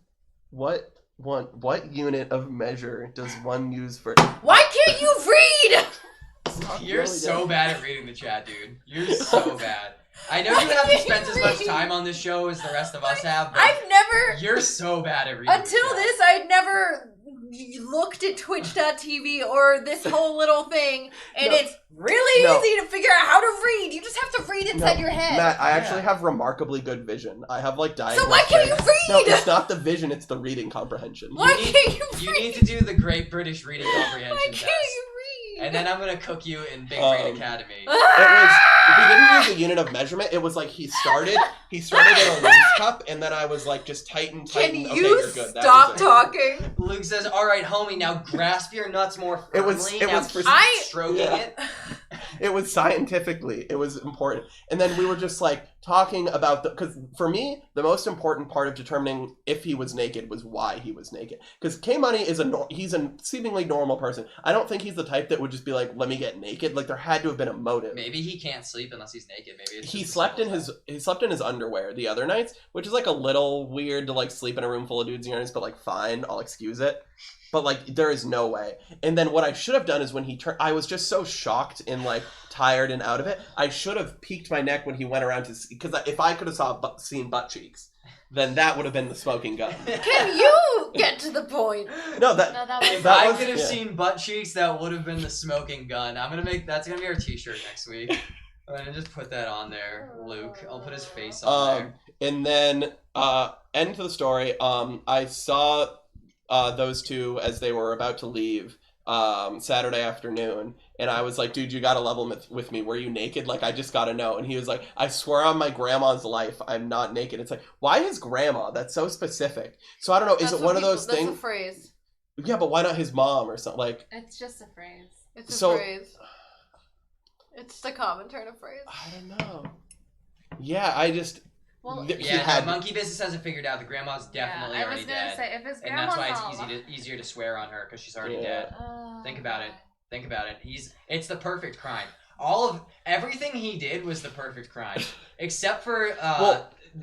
S4: What unit of measure does one use for?
S3: Why can't you read?
S2: You're so bad at reading the chat, dude. You're so bad. I know you haven't spent as much time on this show as the rest of us have, but you're so bad at reading
S3: until this, I'd never looked at Twitch.tv or this whole little thing, and it's really easy to figure out how to read. You just have to read inside your head.
S4: Matt, I actually have remarkably good vision. I have, like, diagrams.
S3: So why can't you read?
S4: No, it's not the vision, it's the reading comprehension.
S3: Why can't you read?
S2: You need to do the Great British Reading Comprehension
S3: Why
S2: test.
S3: can't you read?
S2: And then I'm gonna cook you in Big Brain Academy.
S4: We didn't use a unit of measurement. It was like he started in a loose cup, and then I was like, just tighten.
S3: Can
S4: okay,
S3: you
S4: you're good.
S3: stop talking?
S2: Luke says, "All right, homie, now grasp your nuts more firmly."
S4: It was
S2: now
S4: for
S2: stroking it.
S4: It was scientifically, it was important. And then we were just like talking about because for me, the most important part of determining if he was naked was why he was naked. Because K-Money is he's a seemingly normal person. I don't think he's the type that would just be like, let me get naked. Like there had to have been a motive.
S5: Maybe he can't sleep unless he's naked. Maybe it's
S4: he slept in his underwear the other nights, which is like a little weird to like sleep in a room full of dudes and urinals, but like fine, I'll excuse it. But like there is no way. And then what I should have done is when he turned, I was just so shocked and like tired and out of it. I should have peeked my neck when he went around to see, because if I could have seen butt cheeks, then that would have been the smoking gun.
S3: Can you get to the point?
S4: No, that
S5: if I could have seen butt cheeks, that would have been the smoking gun. That's gonna be our t-shirt next week. I'm gonna just put that on there, Luke. I'll put his face on there.
S4: And then end to the story. I saw those two as they were about to leave Saturday afternoon, and I was like, dude, you gotta level with me. Were you naked? Like, I just gotta know. And he was like, I swear on my grandma's life, I'm not naked. It's like, why his grandma? That's so specific. So I don't know, is it one of those things?
S3: That's a phrase.
S4: Yeah, but why not his mom or something? Like,
S1: it's just a phrase.
S3: It's a phrase. It's the common turn of phrase.
S4: I don't know. Yeah, I just...
S5: Well, Monkey Business hasn't figured out the grandma's definitely already dead.
S1: I was gonna say, if his
S5: and
S1: grandma's
S5: that's why it's easier to swear on her because she's already dead. Think about it. It's the perfect crime. Everything he did was the perfect crime, except for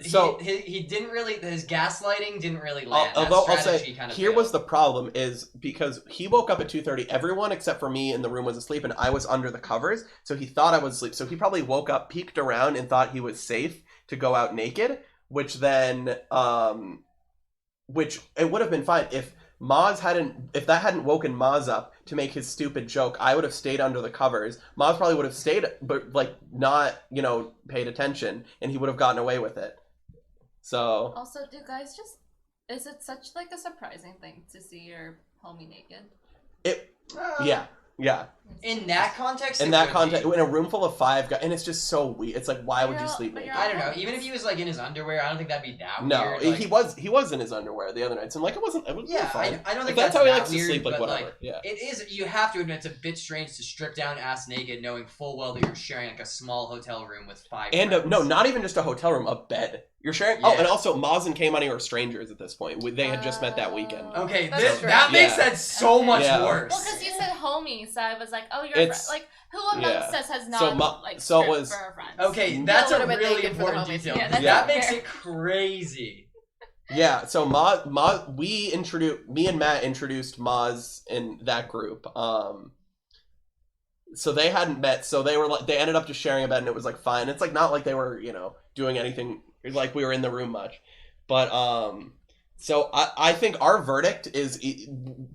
S5: he didn't really, his gaslighting didn't really land.
S4: Although I'll say, here was the problem is because he woke up at 2:30. Everyone except for me in the room was asleep, and I was under the covers, so he thought I was asleep. So he probably woke up, peeked around, and thought he was safe to go out naked, which then which it would have been fine if that hadn't woken Maz up to make his stupid joke. I would have stayed under the covers. Maz probably would have stayed, but like not, paid attention, and he would have gotten away with it. So
S1: also, do guys is it such like a surprising thing to see your homie naked?
S4: Yeah.
S5: In that context,
S4: in a room full of 5 guys, and it's just so weird. It's like, why would you sleep naked?
S5: I don't know. Even if he was like in his underwear, I don't think that'd be that weird.
S4: No, like, he was in his underwear the other nights, and like it wasn't fine.
S5: I don't think
S4: that's how he likes
S5: weird,
S4: to sleep. Like whatever.
S5: Like,
S4: yeah,
S5: it is. You have to admit, it's a bit strange to strip down ass naked, knowing full well that you're sharing like a small hotel room with 5.
S4: And no, not even just a hotel room, a bed. You're sharing. Yeah. Oh, and also Maz and K-Money are strangers at this point. They had just met that weekend.
S5: Okay, that makes that so much worse.
S1: Well, because you said homie, so I was like, oh, you're like, who amongst us has not
S4: so it was
S1: for a friend?
S5: Okay, that's a really important detail. Yeah, that makes it crazy.
S4: Yeah, so me and Matt introduced Maz in that group. So they hadn't met, so they ended up just sharing a bed, and it was like fine. It's like not like they were, doing anything like we were in the room much. But so I think our verdict is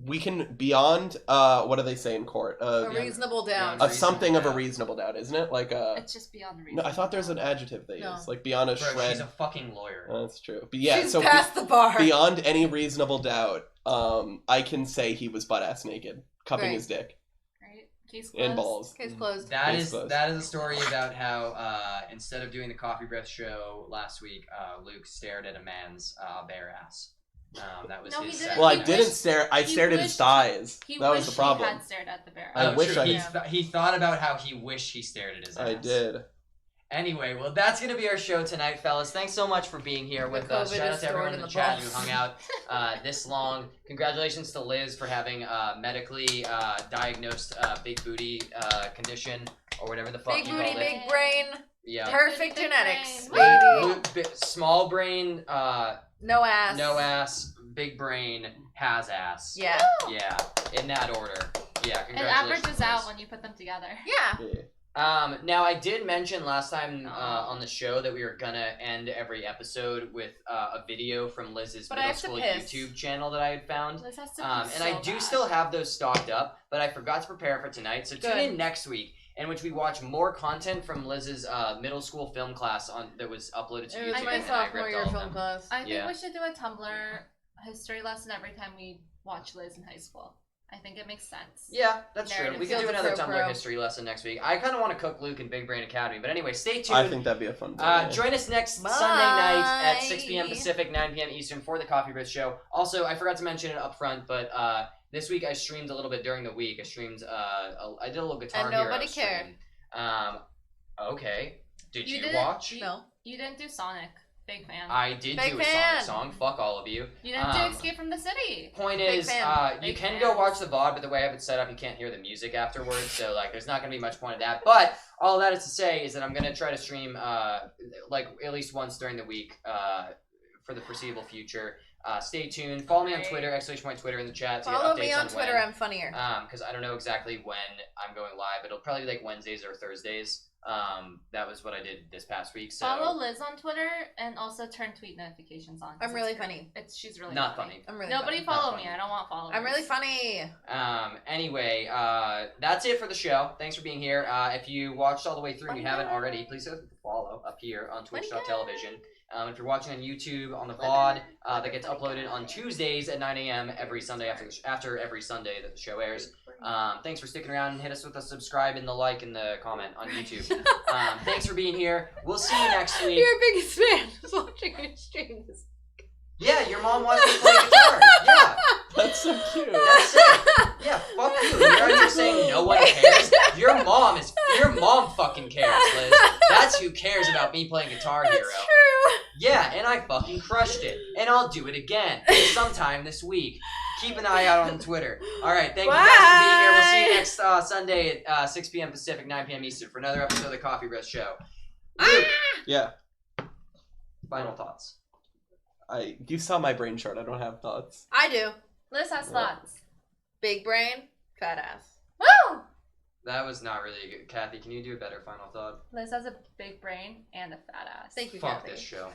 S4: we can beyond what do they say in court?
S3: A reasonable doubt.
S4: Something of a reasonable doubt, isn't it? Like
S1: it's just beyond a reasonable.
S4: No, I thought there's an adjective they use, like beyond a shred.
S5: She's a fucking lawyer.
S4: That's true. But yeah,
S3: she's past the bar.
S4: Beyond any reasonable doubt, I can say he was butt ass naked, cupping his dick.
S1: Case closed.
S4: And balls.
S3: Case closed.
S5: That is a story about how instead of doing the Coffeebreath show last week, Luke stared at a man's bare ass. That was his.
S4: Well, I didn't stare. I stared at his thighs. That was the problem.
S1: He had stared at the bare.
S4: I wish
S5: he thought about how he wished he stared at his ass.
S4: I did.
S5: Anyway, well, that's going to be our show tonight, fellas. Thanks so much for being here with us. Shout out to everyone in the chat who hung out this long. Congratulations to Liz for having medically diagnosed big booty condition, or whatever the fuck you call it.
S3: Big booty, big brain.
S5: Yeah.
S3: Perfect genetics, baby.
S5: Small brain.
S3: No ass.
S5: No ass. Big brain. Has ass.
S3: Yeah.
S5: Yeah. In that order. Yeah, congratulations.
S1: It averages out when you put them together.
S3: Yeah.
S5: Now I did mention last time on the show that we were gonna end every episode with a video from Liz's middle school YouTube channel that I had found.
S1: Liz has to
S5: and I do still have those stocked up, but I forgot to prepare for tonight. So tune in next week, in which we watch more content from Liz's middle school film class that was uploaded to YouTube.
S3: It was my sophomore year film class.
S1: I think we should do a Tumblr history lesson every time we watch Liz in high school. I think it makes sense.
S5: Yeah, that's true. We can do another Tumblr history lesson next week. I kind of want to cook Luke in Big Brain Academy. But anyway, stay tuned.
S4: I think that'd be a fun day.
S5: Join us next Sunday night at 6 p.m. Pacific, 9 p.m. Eastern for the Coffeebreath Show. Also, I forgot to mention it up front, but this week I streamed a little bit during the week. I streamed, I did a little Guitar Hero.
S3: And nobody cared.
S2: Okay. Did you
S1: didn't-
S2: watch?
S3: No.
S1: You didn't do Sonic. Big fan.
S2: I did
S3: Big
S2: do a
S3: fan.
S2: Sonic song. Fuck all of you.
S1: You didn't do Escape from the City.
S2: Point
S3: Big
S2: is,
S3: fan.
S2: you
S1: Big
S2: can
S1: fan.
S2: go watch the VOD, but the way I have it set up, you can't hear the music afterwards, so, like, there's not going to be much point of that. But all that is to say is that I'm going to try to stream, like, at least once during the week for the foreseeable future. Stay tuned. Follow me on Twitter, !Twitter in the chat to
S3: Follow
S2: get updates
S3: me on Twitter.
S2: when,
S3: I'm funnier.
S2: because I don't know exactly when I'm going live. It'll probably be, like, Wednesdays or Thursdays. That was what I did this past week, so...
S1: Follow Liz on Twitter and also turn tweet notifications on. 'cause
S3: I'm really
S1: it's great.
S3: funny.
S1: She's really
S2: Not funny.
S3: I'm really
S1: Nobody
S3: funny.
S1: follow
S2: Not
S1: me.
S2: funny.
S1: I don't want followers.
S3: I'm really funny.
S2: Anyway, that's it for the show. Thanks for being here. If you watched all the way through and you haven't already, please hit follow up here on twitch.tv. If you're watching on YouTube on the VOD, that gets uploaded on Tuesdays at 9 a.m. every Sunday after every Sunday that the show airs. Thanks for sticking around and hit us with a subscribe and the like and the comment on YouTube. Thanks for being here. We'll see you next week.
S3: Your biggest fan is watching your streams.
S2: Yeah, your mom wants me to play guitar. Yeah.
S4: That's so cute.
S2: That's it. Yeah, fuck you. You're out here saying no one cares. Your mom fucking cares, Liz. That's who cares about me playing Guitar Hero.
S3: That's true.
S2: Yeah, and I fucking crushed it. And I'll do it again sometime this week. Keep an eye out on Twitter. All right, thank you guys for being here. We'll see you next Sunday at 6 p.m. Pacific, 9 p.m. Eastern for another episode of the Coffeebreath Show. Luke,
S4: Yeah.
S2: final thoughts.
S4: You saw my brain chart. I don't have thoughts.
S3: I do.
S1: Liz has thoughts.
S3: Big brain, fat ass.
S1: Woo!
S2: That was not really good. Kathy, can you do a better final thought?
S1: Liz has a big brain and a fat ass.
S3: Thank you,
S2: Fuck
S3: Kathy.
S2: this show.